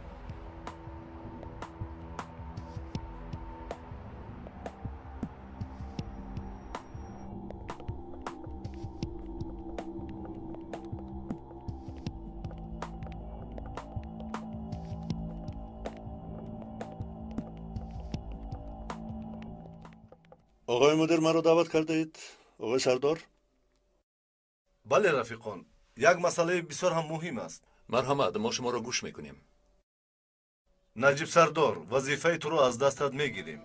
S6: آقای مدیر مرا دعوت کرده اید؟ آقای سردار؟
S10: بله رفیقان، یک مسئله بسیار هم مهم است.
S1: مرحمت، ما شما را گوش میکنیم.
S10: نجیب سردار، وظیفه تو را از دستت میگیریم.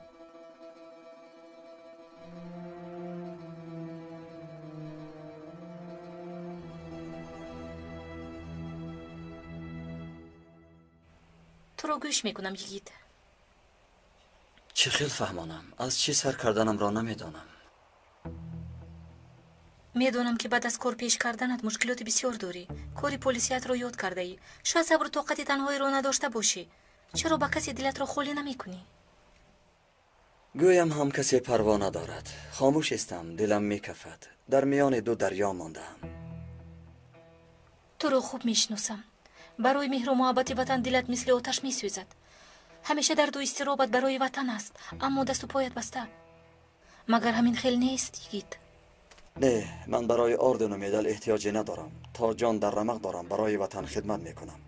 S4: تو رو گوش میکنم یگید.
S2: چه خیل فهمانم؟ از چی سر کردنم را نمیدانم.
S4: میدونم که بعد از کار پیش کردنت مشکلات بسیار داری. کاری پلیسیت رو یاد کرده ای. شاید صبر و طاقت تنهایی رو نداشته باشی. چرا با کسی دلت رو خالی نمی کنی؟
S2: گویم هم کسی پروا ندارد. خاموش استم، دلم میکفد. در میان دو دریا ماندم.
S4: تو رو خوب میشناسم. برای مهر و محبت وطن دلت مثل آتش میسوزد. همیشه درد و استرابت برای وطن است، اما دست و پایت بسته. مگر همین خیل نیست یگید؟
S2: نه، من برای اردن و مدال احتیاجی ندارم. تا جان در رمق دارم برای وطن خدمت میکنم.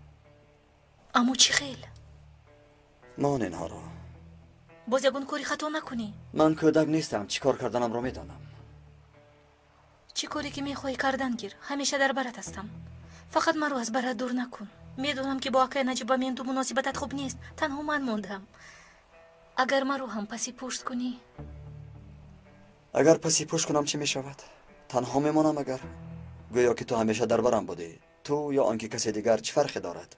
S4: اما چی خیل؟
S2: مان اینها را.
S4: باز یگون کاری خطا نکنی.
S2: من کودک نیستم، چی کار کردنم را میدانم.
S4: چی کاری که میخوای کردن گیر. همیشه در برت هستم. فقط من رو از برات دور نکن. میدونم که با آقای نجیب من تو مناسبتت خوب نیست. تنها من موندم. اگر من رو هم پسی پشت کنی.
S2: اگر پسی پشت کنم چی میشود؟ تنها میمانم اگر؟ گویا که تو همیشه در برم بودی. تو یا آنکه کسی دیگر چه فرقی دارد؟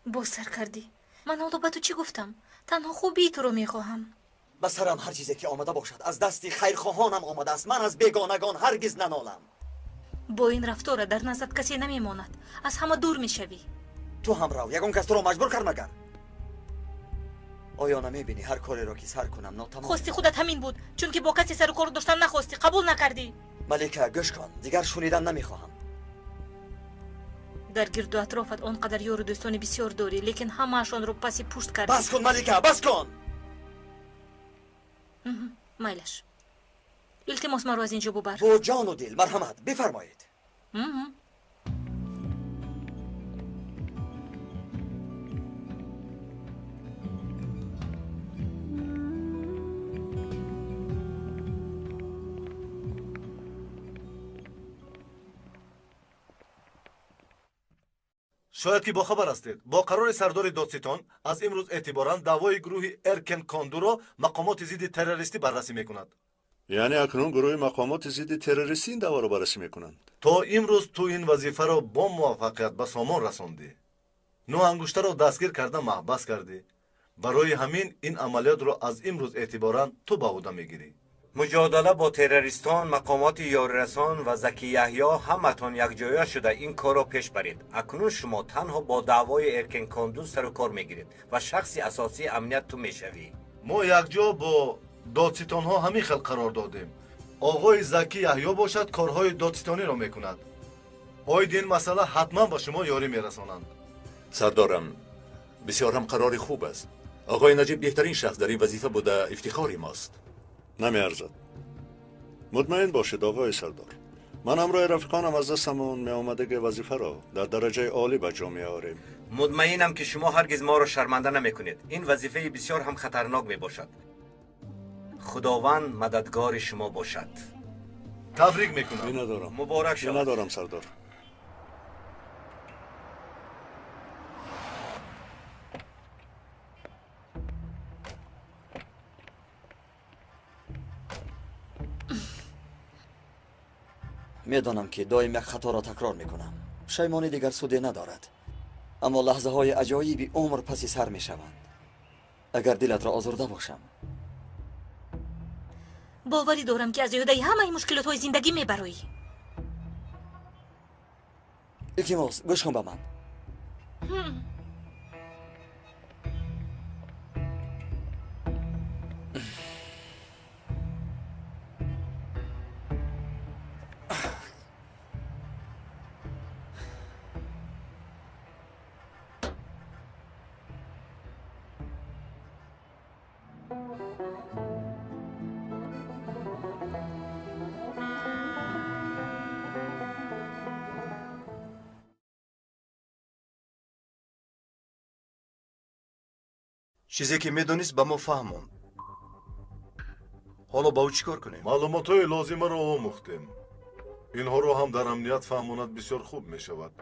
S4: باز سر کردی. من حالا به تو چی گفتم؟ تنها خوبی تو رو میخواهم.
S2: به سرم هر چیزی که آمده باشد از دستی خیرخواهانم آمده است. من از بیگانگان هرگز ننالم.
S4: با این رفتار در نزد کسی نمیماند. از همه دور میشوی.
S2: تو هم رو یگون کس تو رو مجبور کرد مگر؟ آیا نمیبینی هر کاری را که سر کنم ناتمام؟
S4: خواستی خودت همین بود، چون که با کسی سر و کار داشتن نخواستی، قبول نکردی.
S2: ملکه گوش کن، دیگر شنیدن نمیخواهم.
S4: در گرد و اطرافت آنقدر یار و دوستان بسیار داری، لیکن همه‌شان رو پسی پشت کردی.
S2: بس کن ملکه، بس کن.
S4: مایلش التماس مرا از اینجا ببر.
S2: با جان و دل مرحمت بفرمایید.
S10: شاید که با خبر هستید با قرار سردار دادستان از امروز اعتباراً دعوای گروه ارکن کاندو را مقامات ضد تروریستی بررسی میکند.
S6: یعنی اکنون گروه مقامات ضد تروریستی این دعوا را بررسی میکنند.
S10: تا امروز تو این وظیفه را با موفقیت به سامان رساندی. 9 انگشتر را دستگیر کرده محبس کردی. برای همین این عملیات را از امروز اعتباراً تو به عهده میگیری.
S11: مجادله با تروریستان، مقامات یاررسان و زکی یحیی همتان یکجایی شده این کار را پیش برید. اکنون شما تنها با دعوای ارکن کاندو سر و کار میگیرید و شخصی اساسی امنیت تو میشوی.
S10: ما یکجا با دادستان ها همین خلق قرار دادیم. آقای زکی یحیی باشد کارهای دادستانی را میکند. آید این مسئله حتما به شما یاری میرسانند.
S1: سردارم، بسیار هم قرار خوب است. آقای نجیب بهترین شخص در این وظیفه بوده، افتخاری ماست.
S6: نمیارزد. مطمئن باشید آقای سردار، من همراه رفیقانم از دستمون می آمده وظیفه را در درجه عالی به جا می آوریم.
S11: مطمئنم که شما هرگز ما را شرمنده نمیکنید. این وظیفه بسیار هم خطرناک می باشد. خداوند مددگار شما باشد.
S10: تبریک میکنم.
S6: می ندارم.
S11: مبارک شود.
S6: می ندارم سردار.
S2: میدانم که دایم یک خطا را تکرار میکنم. شیمانی دیگر سودی ندارد. اما لحظه های عجایبی عمر پسی سر میشوند. اگر دلت را آزرده باشم.
S4: باوری دارم که از یادای همه مشکلات های زندگی میبرایی.
S2: التماس گوش کن به من.
S8: چیزی که میدونست به ما فهموند. حالا با او چیکار کنیم؟
S10: маълумотҳои лозимаро омӯхтем. Инҳоро ҳам дар амният фаҳмонад бисёр хуб мешавад.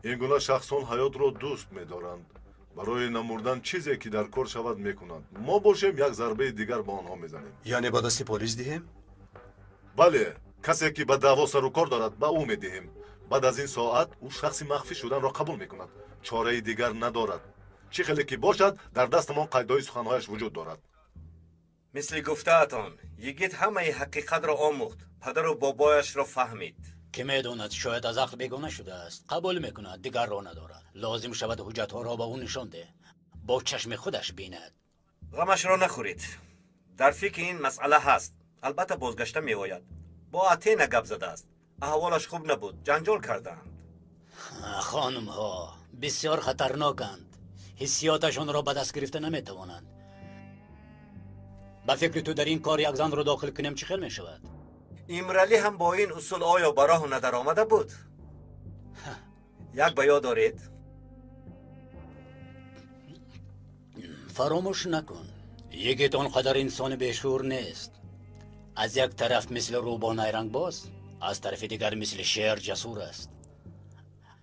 S10: Ин гуна шахсон ҳаётро дӯст медоранд. барои намурдан чизе ки дар кор шавад мекунанд. мо бошем як зарбаи дигар ба онҳо мезанем.
S8: яъне ба дасти полис диҳем?
S10: бале, касе ки ба даъво сару кор дорад ба ӯ медиҳем. баъд аз ин соат ӯ шахси махфӣ шуданро қабул мекунад. чораи дигар надорад. чӣ хеле ки бошад, дар дастамон қайдҳои суханҳояш вуҷуд дорад.
S11: мисли гуфтаатон, йигит ҳамаи ҳақиқатро омӯхт, падару бобояшро фаҳмид.
S12: که میدوند شاید از عقل بیگانه شده است قبول میکند دیگر راه ندارد لازم شود حجتها را به او نشان ده با چشم خودش بیند
S11: غمش را نخورید در فکر این مسئله هست البته بازگشته میآید با اتینا گپ زده است احوالش خوب نبود جنجال کردند
S12: خانم ها بسیار خطرناکند حسیاتشان را به دست گرفته نمیتوانند به فکر تو در این کار یک زن را داخل کنیم چه خیل میشود
S11: ایمرلی هم با این اصول آیا به راه ندر آمده بود؟ یک به یاد دارید؟
S12: فراموش نکن یکیت آنقدر انسان بیشور نیست از یک طرف مثل روبان نیرنگ باز از طرف دیگر مثل شیر جسور است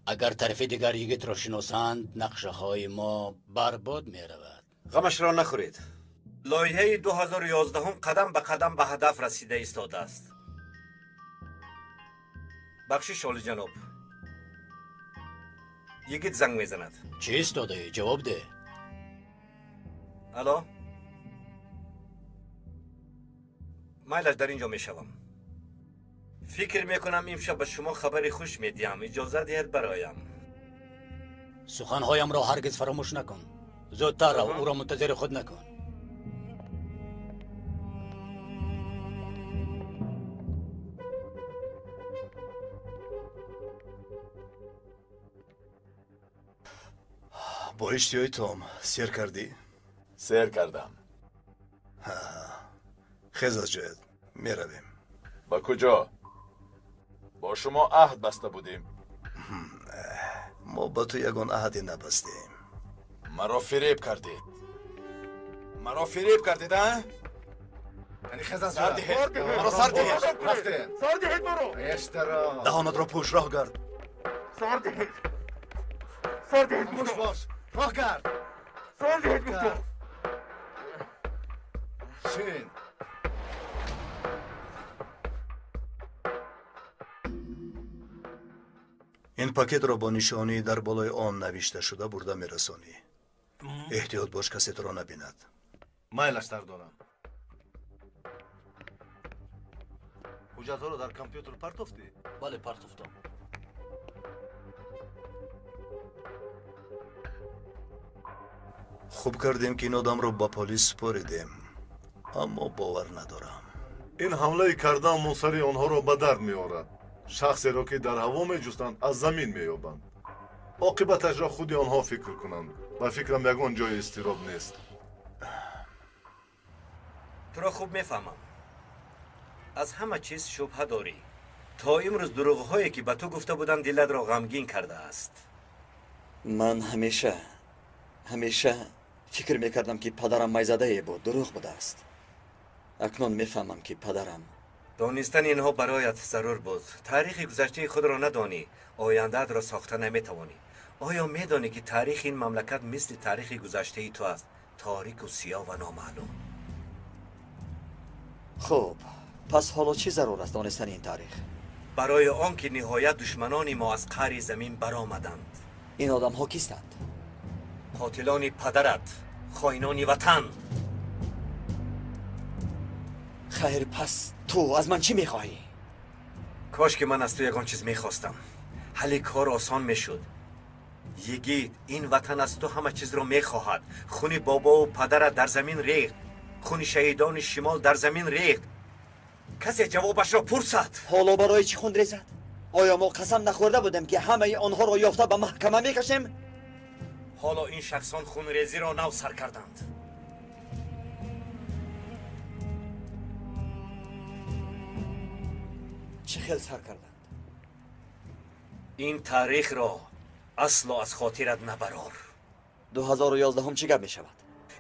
S12: اگر طرف دیگر یکیت را شناسند نقشه های ما برباد می رود
S11: غمش را نخورید لایحه 2011 هم قدم به قدم به هدف رسیده ایستاده است بخشش عالی جناب یگید زنگ میزند
S12: چی ایستاده؟ جواب ده
S11: الو مایلش در اینجا میشوم فکر میکنم امشب به شما خبری خوش میدیم اجازه دهید برایم
S12: سخنهایم را هرگز فراموش نکن زودتر رو او را منتظر خود نکن
S8: با اشتیای توم سیر کردی؟
S3: سیر کردم
S8: خیز از جایت می رویم
S3: با کجا؟ با شما عهد بسته بودیم
S8: ما با تو یگان عهدی نبستیم
S3: مرا فریب کردید ها؟
S10: یعنی خیز از
S3: سر دهید مرا سر دهید
S10: سر دهید برو اشترا
S8: دهانت را پوش راه گرد
S10: سر دهید خوش باش راه کرد سر دهید گفتم شین
S8: این پاکت را با نشانی در بالای آن نوشته شده برده میرسانی احتیاط باش کسی تو را نبیند
S10: مایلش دارم حجتها رو در کامپیوتر پرتافتی؟
S12: بله پرتافتم
S8: خوب کردیم که این آدم رو با پلیس سپاریدیم اما باور ندارم
S10: این حمله کردن منصری آنها را به درد میآورد شخصی را که در هوا میجستند از زمین مییابند عاقبتش را خودی آنها فکر کنند و فکرم یگان جای استراب نیست
S11: تو را خوب میفهمم از همه چیز شبهه داری تا امروز دروغ‌هایی که به تو گفته بودن دلت را غمگین کرده است
S2: من همیشه فکر میکردم که پدرم میزده بود دروغ بوده است اکنون میفهمم که پدرم
S11: دانستن اینها برایت ضرور بود تاریخ گذشته خود را ندانی آینده‌ات را ساخته نمیتوانی آیا میدانی که تاریخ این مملکت مثل تاریخ گذشته تو است تاریک و سیاه و نامعلوم
S2: خب پس حالا چی ضرور است دانستن این تاریخ
S11: برای آنکه نهایت دشمنان ما از قعر زمین برآمدند
S2: این آدم ها کیستند
S11: قاتلان پدرت خائنان وطن
S2: خیر پس تو از من چی میخواهی
S11: کاش که من از تو یگان چیز میخواستم حل کار آسان میشد یگید این وطن از تو همه چیز رو میخواهد خون بابا و پدرت در زمین ریخت خون شهیدان شمال در زمین ریخت کسی جوابش را پرسد
S2: حالا برای چی خون ریزد آیا ما قسم نخورده بودیم که همه آنها را یافته به محکمه میکشیم
S11: حالا این شخصان خون ریزی را نو سر کردند
S2: چه خیل سر کردند؟
S11: این تاریخ را اصلا از خاطرت نبرار.
S2: 2011 هم چی گپ می شود؟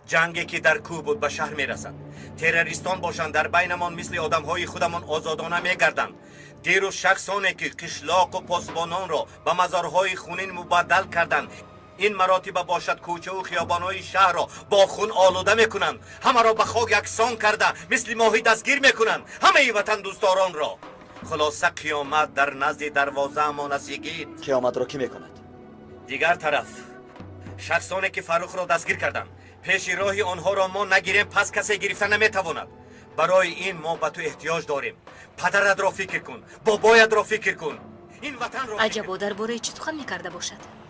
S11: جنگی که در کوه بود به شهر می رسد. تروریستان باشند در بینمان مثل آدم های خودمان آزادانه می گردند. دیروز شخصانی که قشلاق و پاسبانان را به مزارهای خونین مبدل کردند، این مراتب باشد کوچه و خیابانهای شهر را با خون آلوده میکنند، همه را به خاک یکسان کرده مثل ماهی دستگیر میکنند، همه وطن دوستداران را. خلاصه قیامت در نزد دروازه ما نزدیکید.
S2: قیامت را کی میکند؟
S11: دیگر طرف شخصانی که فاروق را دستگیر کردند، پیش راهی آنها را ما نگیریم پس کسی گرفتن نمیتواند. برای این ما به تو احتیاج داریم. پدرت را فکر کن، بابایت را فکر کن، این وطن را
S4: عجبا درباره چه سخن میکرده باشد؟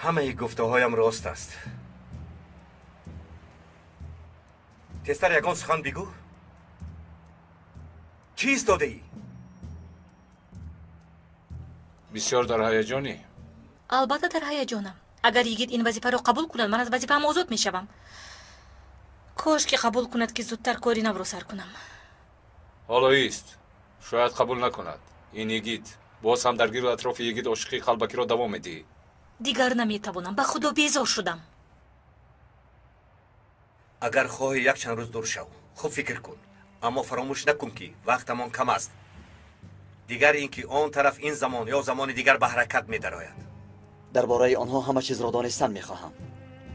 S11: همه گفته هایم راست است. تستر یگان سخن بگو. چی ایستاده ای؟
S5: بسیار در هیجانی.
S4: البته در هیجانم. اگر یگید این وظیفه را قبول کند من از وظیفه‌ام آزاد میشوم. کاش که قبول کند که زودتر کاری نو را سر کنم.
S5: حالا ایست. شاید قبول نکند. این یگید باز هم درگیر اطراف یگید عاشقی قلبکی را دوام میدی.
S4: دیگر نمیتوانم. به خدا بیزار شدم.
S11: اگر خواهی یک چند روز دور شو، خوب فکر کن، اما فراموش نکن که وقتمان کم است. دیگر اینکه آن طرف این زمان یا زمان دیگر به حرکت می درآید.
S2: درباره آنها همه چیز را دانستن میخواهم.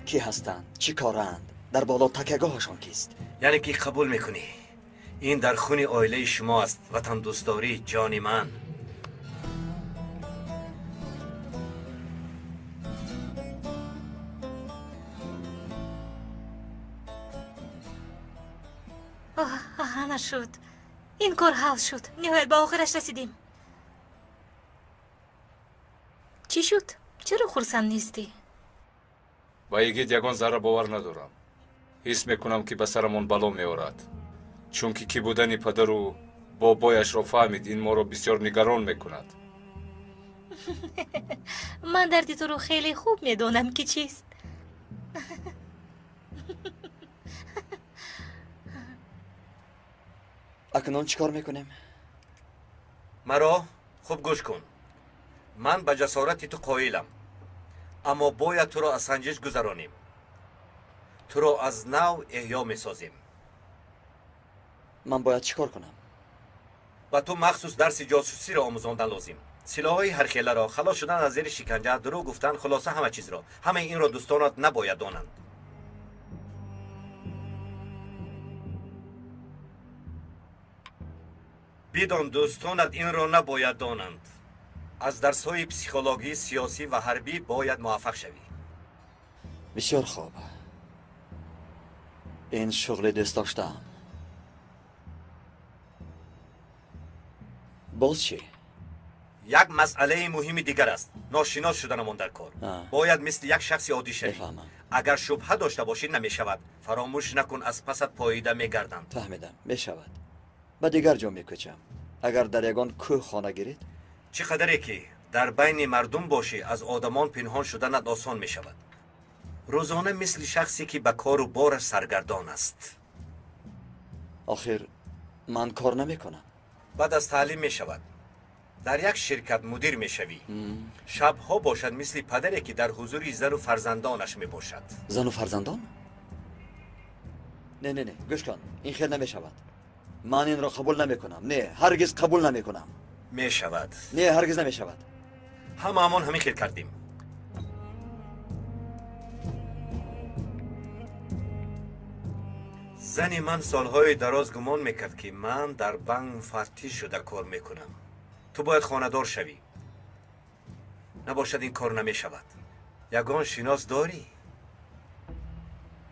S2: کی هستند؟ چی کارند؟ در بالا تکیه‌گاهشان کیست؟
S11: یعنی که قبول میکنی این در خون عائله شما است. وطن دوستداری جان من.
S4: همه شد. این کار حل شد. نهایت به آخرش رسیدیم. چی شد؟ چرا خرسند نیستی؟
S5: با یگید یگان ذره باور ندارم. حس میکنم که به سرمون بلا میارد. چون که کی بودن پدر و بابایش را فهمید این ما را بسیار نگران میکند.
S4: من درد تو رو خیلی خوب میدونم که چیست.
S2: اکنون چیکار میکنیم؟
S11: مرا خوب گوش کن. من به جسارت تو قایلم، اما باید تو را از سنجش گذرانیم. تو را از نو احیا میسازیم.
S2: من باید چیکار کنم؟
S11: و تو مخصوص درس جاسوسی را آموزاندن لازم. سلاح‌های هر خیله را، خلاص شدن از زیر شکنجه، دروغ گفتن، خلاصه همه چیز را. همه این را دوستانت نباید دانند. بدان دوستانت این را نباید دانند. از درس‌های پسیکولوژی، سیاسی و حربی باید موفق شوی.
S2: بسیار خوب. این شغل دوست داشتم. باز چی؟
S11: یک مسئله مهم دیگر است. ناشناس شدنمان در کار. باید مثل یک شخص عادی شوی. اگر شبهه داشته باشی نمیشود. فراموش نکن از پست پاییده میگردند.
S2: فهمیدم. میشود. به دیگر جا میکوچم. اگر در یگان کوه خانه گیرید؟
S11: چقدره که در بین مردم باشی از آدمان پنهان شدنت آسان میشود. روزانه مثل شخصی که به کار و بارش سرگردان است.
S2: آخر من کار نمیکنم.
S11: بعد از تعلیم میشود. در یک شرکت مدیر میشوی. شبها باشد مثل پدری که در حضور زن و فرزندانش میباشد.
S2: زن و فرزندان؟ نه گوش کن. این خیر نمیشود. من این را قبول نمیکنم. نه هرگز قبول نمیکنم.
S11: میشود.
S2: نه هرگز نمیشود.
S11: هممون همین خیر کردیم. زن من سالهای دراز گمان میکرد که من در بانک مفتش شده کار میکنم. تو باید خانه‌دار شوی. نباشد این کار نمیشود. یگان شناس داری؟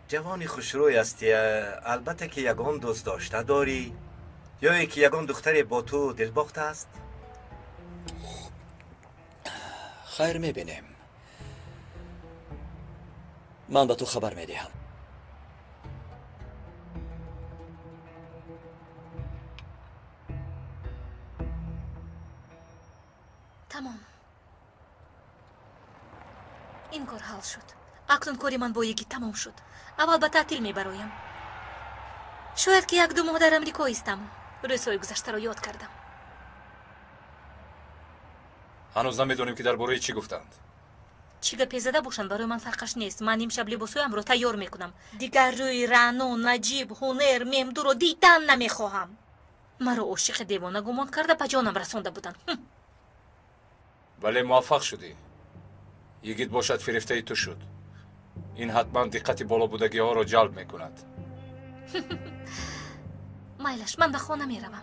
S11: جوانی خوشروی هستی. البته که یگان دوست داشته داری؟ یا اینکه یگان دختری با تو دلباخته است؟
S2: خیر میبینیم. من به تو خبر میدهم.
S4: تمام. این کار حل شد. اکنون کاری من با یکی تمام شد. اول به تعطیل میبرایم. شاید که 1-2 ماه در امریکا ایستم. روزهای گذشته را یاد کردم.
S5: هنوز نمیدونیم که درباره چی گفتند.
S4: چی گپی زده باشند برای من فرقش نیست. من امشب لباسایم رو تیار میکنم. دیگر روی رعنا، نجیب، هنر، ممدو رو دیدن نمیخواهم. مرا عاشق دیوانه گمان کرده به جانم رسانده بودند.
S5: ولی موفق شدی. یگید باشد فریفته تو شد. این حتما دقت بالا بودگی ها را جلب میکند.
S4: مایلش من به خانه میروم.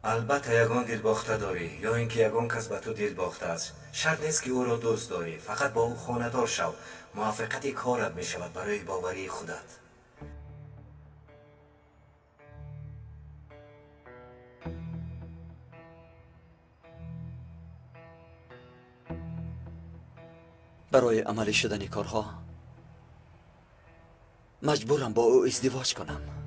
S11: البته یگان دل باخته داری یا اینکه یگان کس به تو دل باخته است. شرط نیست که او را دوست داری، فقط با او خانه‌دار شو. موفقیت کارت می شود برای باوری خودت.
S2: برای عملی شدن کارها مجبورم با او ازدواج کنم.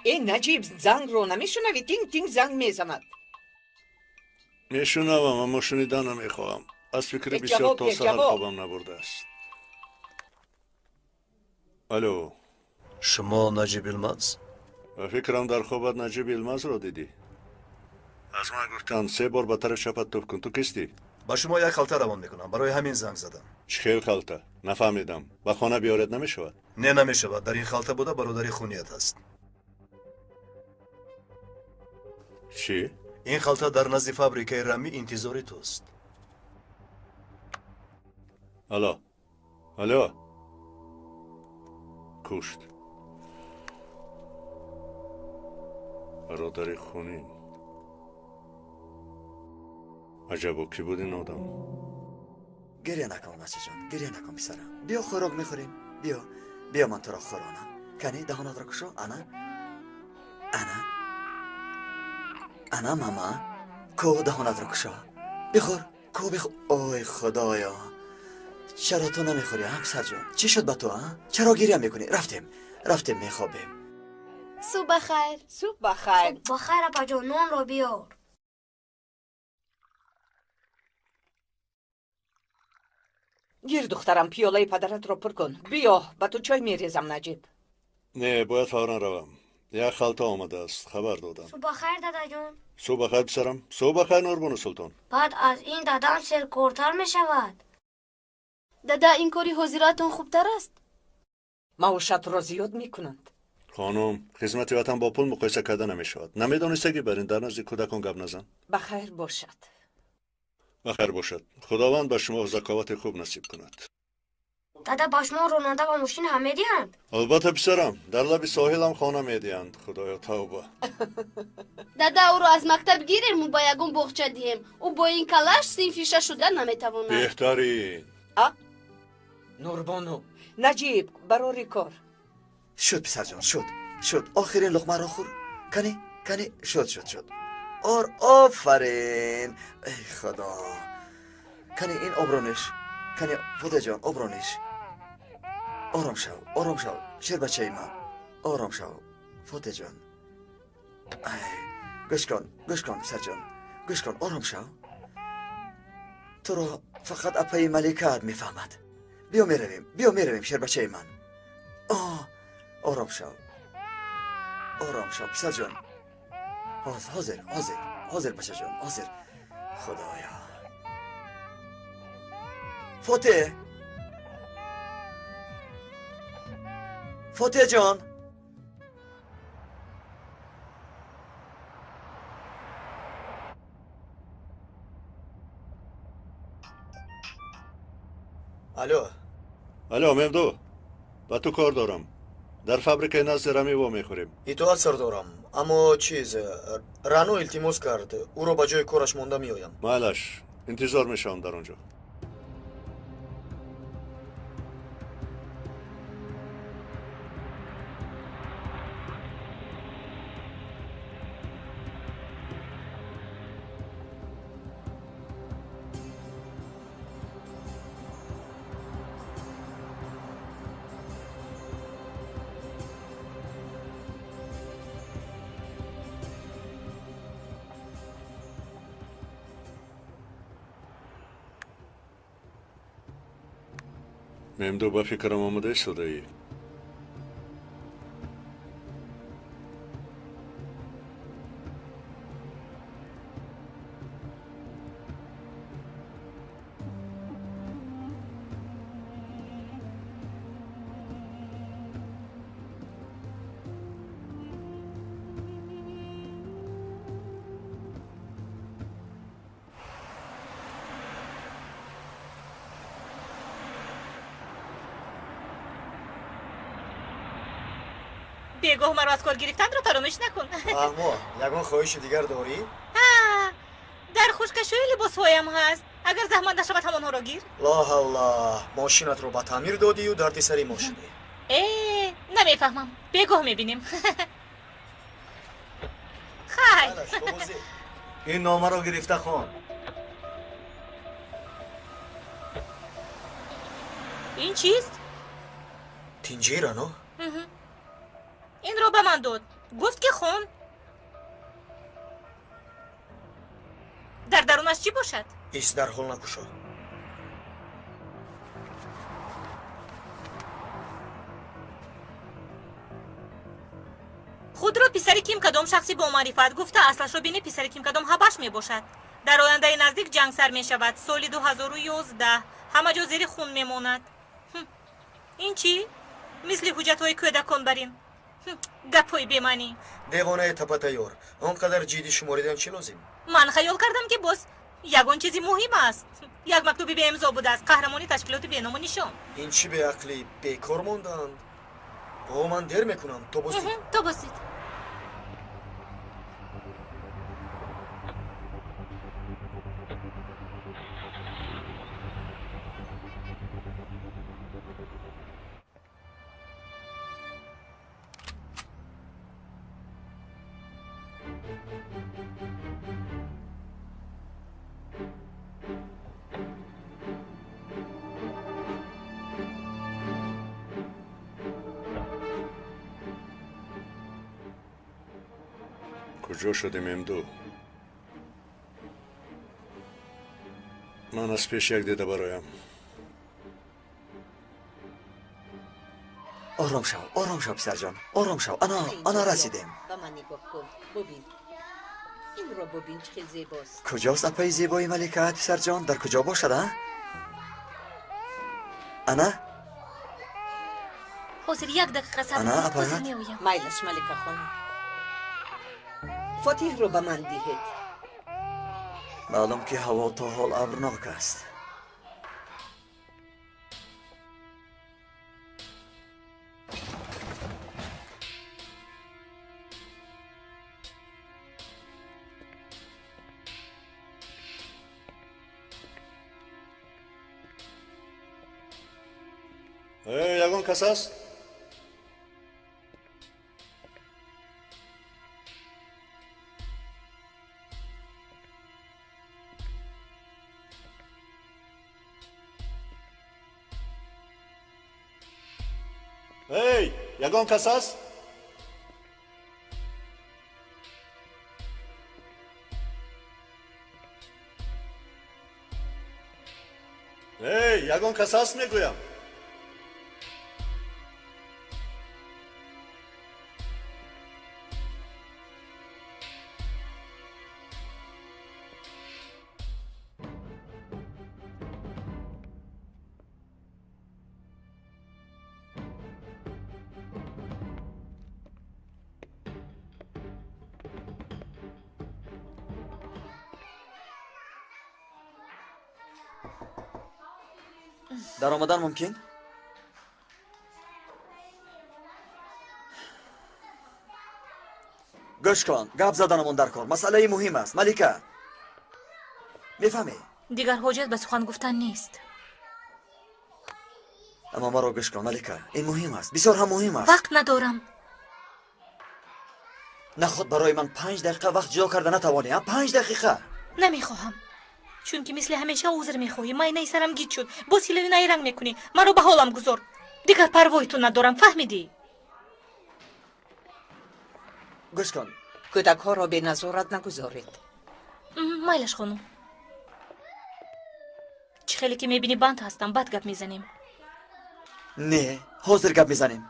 S9: این نجیب زنگ رو نمیشنوی؟ تینگ تینگ زنگ میزند.
S6: میشنوم اما شنیدن نمیخواهم. از فکر
S9: یک
S6: بسیار
S9: جواب،
S6: تا
S9: یک
S6: سحر
S9: جواب.
S6: خوابم نبرده است. الو،
S8: شما نجیب الماز؟
S6: فکرم در خوابت نجیب الماز را دیدی. از من گفتن 3 بار به طرف چپت توپ کن. تو کستی؟
S8: با شما یک خلطه روان میکنم، برای همین زنگ زدم.
S6: چه خلطه؟ نفهمیدم. به خانه بیارد نمیشود؟
S8: نه نمیشود، در این خلطه بوده برادری خونیت هست.
S6: چی؟
S8: این خلطه در نزد فابریکه رمی انتظاری توست.
S6: الو الو، کشت برادر خونین. عجبا کی بود این آدم؟
S2: گریه نکن بچه جان، گریه نکن پسرم. بیا خوراک میخوریم. بیا من تو را خورانم. کنی دهانت را کشو. انا ماما کو دهانت را کشو. بخور کو بخور. اوی خدایا، چرا تو نمیخوری همسر جان؟ چی شد با تو ها؟ چرا گریه میکنی؟ رفتیم میخوابیم.
S7: صبح بخیر.
S9: صبح بخیر.
S7: بخیر اپا جان، نان را بیار.
S9: گیر دخترم پیاله پدرت را پر کن. بیا به تو چای میریزم نجیب.
S6: نه باید فورا روم. یک خلطه آمده است، خبر دادم.
S16: صبح خیر دادا جون.
S6: صبح خیر پسرم. صبح خیر نوربون سلطان.
S16: بعد از این دادام سرکورتر می شود.
S7: دادا این کاری حضوراتون خوبتر است.
S9: معاشت را زیاد میکنند.
S6: خانم، خدمت وطن با پول مقایسه کردن نمی شود. نمیدانسته برین در نزد کودکان گپ نزن.
S9: بخیر باشد.
S6: بخیر باشد. خداوند به شما ذکاوت خوب نصیب کند.
S16: دادا با شما راننده و ماشین همه دیند.
S6: البته پسرم، در لب ساحل هم خانه میدیند. خدایا توبه.
S7: دادا او رو از مکتب گیریم و با یگون بخچه دیم. او با این کلاش سینفیشه شدن نمیتواند.
S6: بهترین.
S9: نوربانو، نجیب برای کار.
S2: شد پسر جان، شد آخرین لقمه را خور. کنی شد. آفرین. ای خدا. کنی این آبرونش. کنی فوده جان آبرونش. آرام شو شیر بچه من. آرام شو فوده جان. گوش کن پسر جان، گوش کن، آرام شو. تو را فقط اپای ملکات میفهمد. بیا میرویم شیر بچه من. آرام شو پسر جان. حاضر بچه جان، حاضر. خدایا. فوته جان.
S6: الو ممدو، با تو کار دارم. در فابریکه نزد رمیوا میخوریم.
S13: ایتوات سر دارم، اما رانو التماس کرد او را با جای کارش مانده میآیم.
S6: معلش، انتظار میشم در اونجا. ممدو با فکرم آمده شده ای.
S4: بیگاه مرا از کار گرفتن رو فراموش نکن.
S13: اما یگان خواهش دیگر داری؟
S4: در خوشکشوی لباس هایم هست. اگر زحمت نشود همانها را گیر.
S13: لا حولا، ماشینت رو با تعمیر دادی و دردی سری ما شدی.
S4: نمیفهمم. بیگاه میبینیم. خیلی
S11: این نامه رو گرفته خان.
S4: این چیست؟
S13: تینجیره نه؟
S4: این رو به من داد. گفت که خون. در درونش چی باشد؟
S13: ایست در حال نکشا.
S4: خود را پسر کیم کدام شخصی با معرفت گفته اصلش رو بینی پسر کیم کدام حبش می باشد. در آینده نزدیک جنگ سر می شود. سال 2011 همه جا زیر خون می ماند. این چی؟ مثل حجت های کودکان برین. گپای بیمانی.
S13: دیوانه تپتیار، آنقدر جدی شماریدن چی لازم؟
S4: من خیال کردم که باز یگان چیزی مهم است. یک مکتوبی به امضا بوده است. قهرمانی تشکیلات بینام و نشان.
S13: این چی به عقلی بیکار ماندند؟ با من دیر میکنم. تو
S4: بازید.
S6: کجا شده ممدو؟ من از پیش یک دیده برایم.
S2: آرام شو پسر جان، آرام شو. انا رسیدیم.
S9: به من نگاه کن، ببین این رو ببین چه زیباست.
S2: کجاست اپای زیبای ملکه پسر جان؟ در کجا باشد ها؟ انا
S4: حاضر یک دقیقه صبر
S2: انا
S4: کن،
S2: اپایت؟
S4: حاضر میایم.
S9: مایلش ملکه خانم، فاتح رو به من دهید.
S2: معلوم که هوا تا حال ابرناک است.
S6: یگان کس است؟ یگان کس است؟ یگان کس است میگویم.
S2: در آمدن ممکن؟ گوش کن، گپ زدنمون در کار مسئله مهم است. ملکه میفهمی؟
S4: دیگر حاجت به سخن گفتن نیست.
S2: اما مرا گوش کن ملکه، این مهم است، بسیار هم مهم است.
S4: وقت ندارم.
S2: نه خود برای من 5 دقیقه وقت جدا کرده نتوانی؟ 5 دقیقه
S4: نمیخواهم، چون که مثل همیشه عذر میخواهی. من سرم گیج شد، باز هیلوی رنگ میکنی. مرا به حالم گذار. دیگر پروای تو ندارم، فهمیدی؟
S2: گوش کن،
S9: کودک ها را به نظارت نگذارید.
S4: مایلش خانم، چه خیلی که میبینی بند هستم، بد گپ میزنیم.
S2: نه حاضر گپ میزنیم،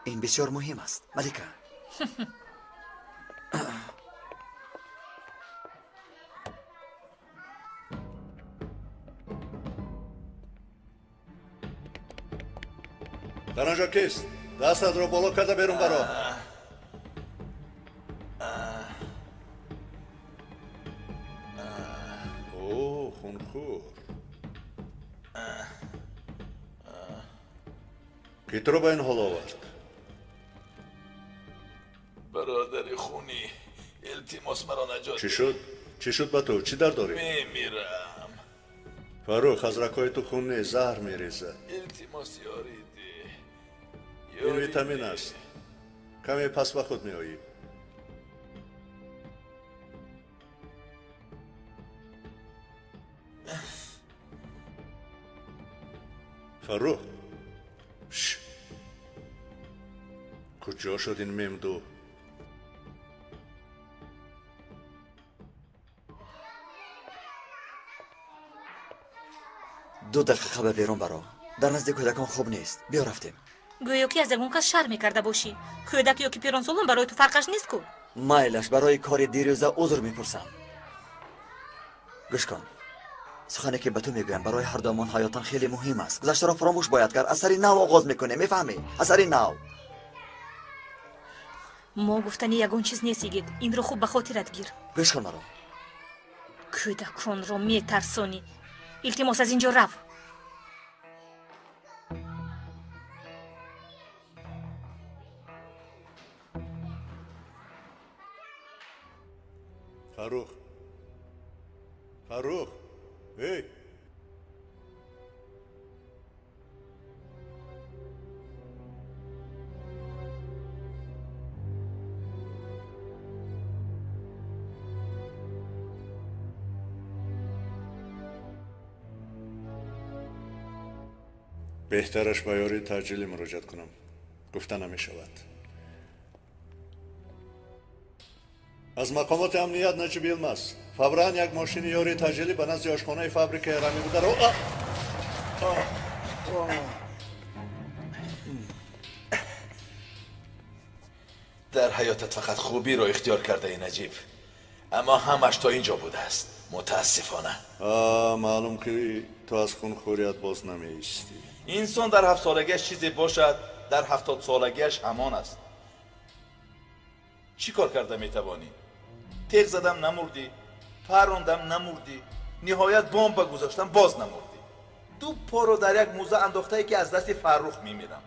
S2: این بسیار مهم است ملکه.
S6: در آنجا کیست؟ دستت رو بالا کرده بیرون برو. اوه خونخور. کی تو رو به این حال آورد؟
S3: برادر خونی، التماس مرا نجات.
S6: چی شد؟ چی شد با تو؟ چی در داری؟
S3: میمیرم.
S6: فاروق از رکای تو خون نیست، زهر میریزه.
S3: التماس یاری ده.
S6: این ویتامین است، کمی پس به خود میایی. فاروق کجا شد این ممدو؟
S2: دو دقیقه به بیرون برو، در نزد کودکان خوب نیست. بیا رفتیم.
S4: گویا که از اون کس شر میکرده باشی. کودک یا که پیرانسولون برای تو فرقش نیست کو.
S2: مایلش برای کار دیروزه عذر میپرسم. گوش کن، سخنی که به تو میگویم برای هر دومان حیاتان خیلی مهم است. گذشته را فراموش باید کرد، از سری نو آغاز میکنه، میفهمی؟ از سری نو.
S4: ما گفتنی یگون چیز نیستید، این رو خوب به خاطرت گیر.
S2: گوش کن مرا.
S4: کودکان رو میترسونی. التماس از اینجا رو.
S6: فاروق هی بهترش به یاری تجلی مراجعت کنم، گفته نمی شود. از مقامات امنیت نجیب علم است. فوراً یک ماشین یاری تجلی به نزد آشخانه فابریکه رمی بوده رو
S3: در حیاتت فقط خوبی رو اختیار کرده ای نجیب، اما همش تا اینجا بوده است. متاسفانه.
S6: معلوم که تو از خونخوریت باز نمی‌ایستی.
S3: انسان در 7 سالگیش چیزی باشد، در 70 سالگیش همان است. چی کار کرده میتوانی؟ تیغ زدم نمردی، پروندم نمردی، نهایت بمب گذاشتم باز نمردی. 2 پا رو در یک موزه انداخته ای که از دست فرخ میمیرم.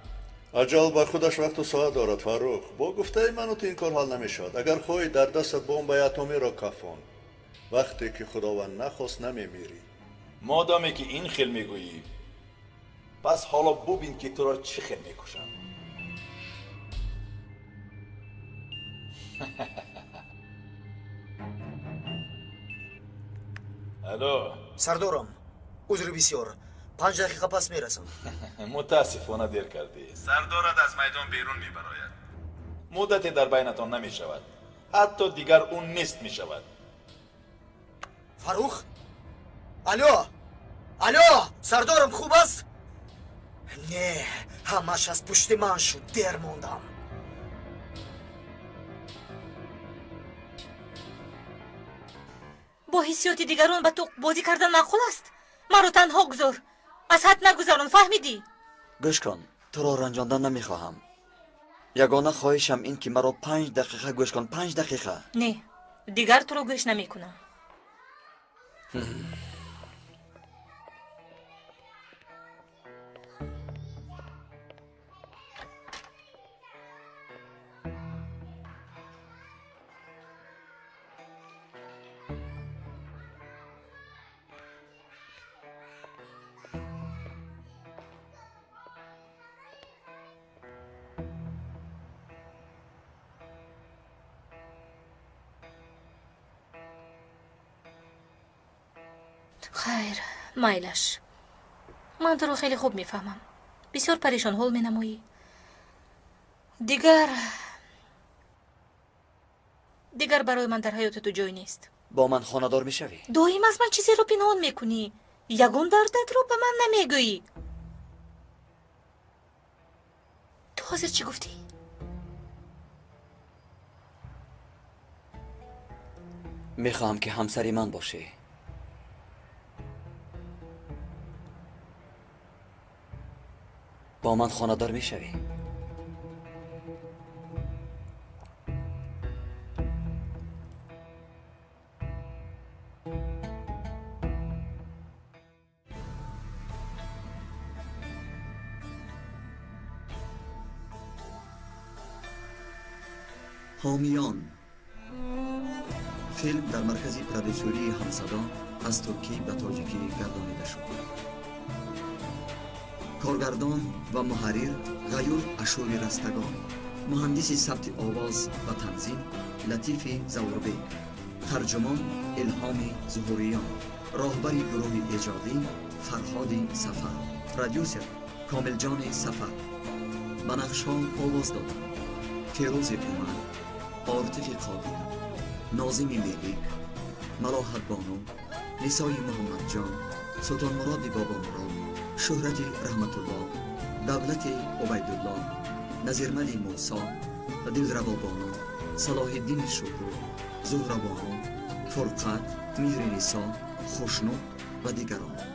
S6: اجال با خودش وقت و ساعت دارد فرخ. با گفته منو تو این کار حال نمیشد. اگر خواهی در دست بمب اتمی را کافون، وقتی که خداوند نخواست نمیمیری.
S3: مادامی که این خیل میگویی، پس حالا ببین که تو را چه خیل میکشم. الو
S13: سردارم، عذر بسیار، 5 دقیقه پس میرسم.
S3: متاسفانه دیر کردی. سردارت از میدان بیرون میبراید. مدتی در بینتان نمیشود، حتی دیگر اون نیست میشود.
S13: فروخ؟ الو سردارم خوب است؟ نه، همش از پشت من شد، دیر موندم.
S4: با حسیات دیگران به تو بازی کردن معقول است؟ مرا تنها گذار، از حد نگذارن، فهمیدی؟
S2: گوش کن، تو را رنجاندن نمیخواهم. یگانه خواهشم این که مرا 5 دقیقه گوش کن. 5 دقیقه.
S4: نه، دیگر تو رو گوش نمیکنم. خیر، مایلش. من تو رو خیلی خوب میفهمم. بسیار پریشان حال مینمایی. دیگر برای من در حیات تو جای نیست.
S2: با من خانه‌دار میشوی؟
S4: دائم از من چیزی رو پنهان میکنی. یگون دردت رو به من نمیگویی. تو حاضر چی گفتی؟
S2: میخواهم که همسری من باشی. با من خانه‌دار میشوی؟ حامیان فیلم در مرکز پرودوسوری همصدا از ترکی به تاجیکی گردانیده شد. کارگردان و محرر غیور اشوری رستگان، مهندس ثبت آواز و تنظیم لطیف زوربیک، ترجمان الهام ظهوریان، راهبر گروه ایجادی فرهاد سفر، پرودوسر کامل جان سفر. به نقش‌ها آواز دادن فیروز اومن، عاطف قادر، ناظم ملیک، ملاحت بانو، نسای محمد جان، سلطان مراد بابا مراد، شهرت رحمت الله، دولت عبیدالله، نظیرمد موسی و دلربا بانو، صلاح الدین شکر، زهرا بانو، فرقت، مهر نسا، خوشنود و دیگران.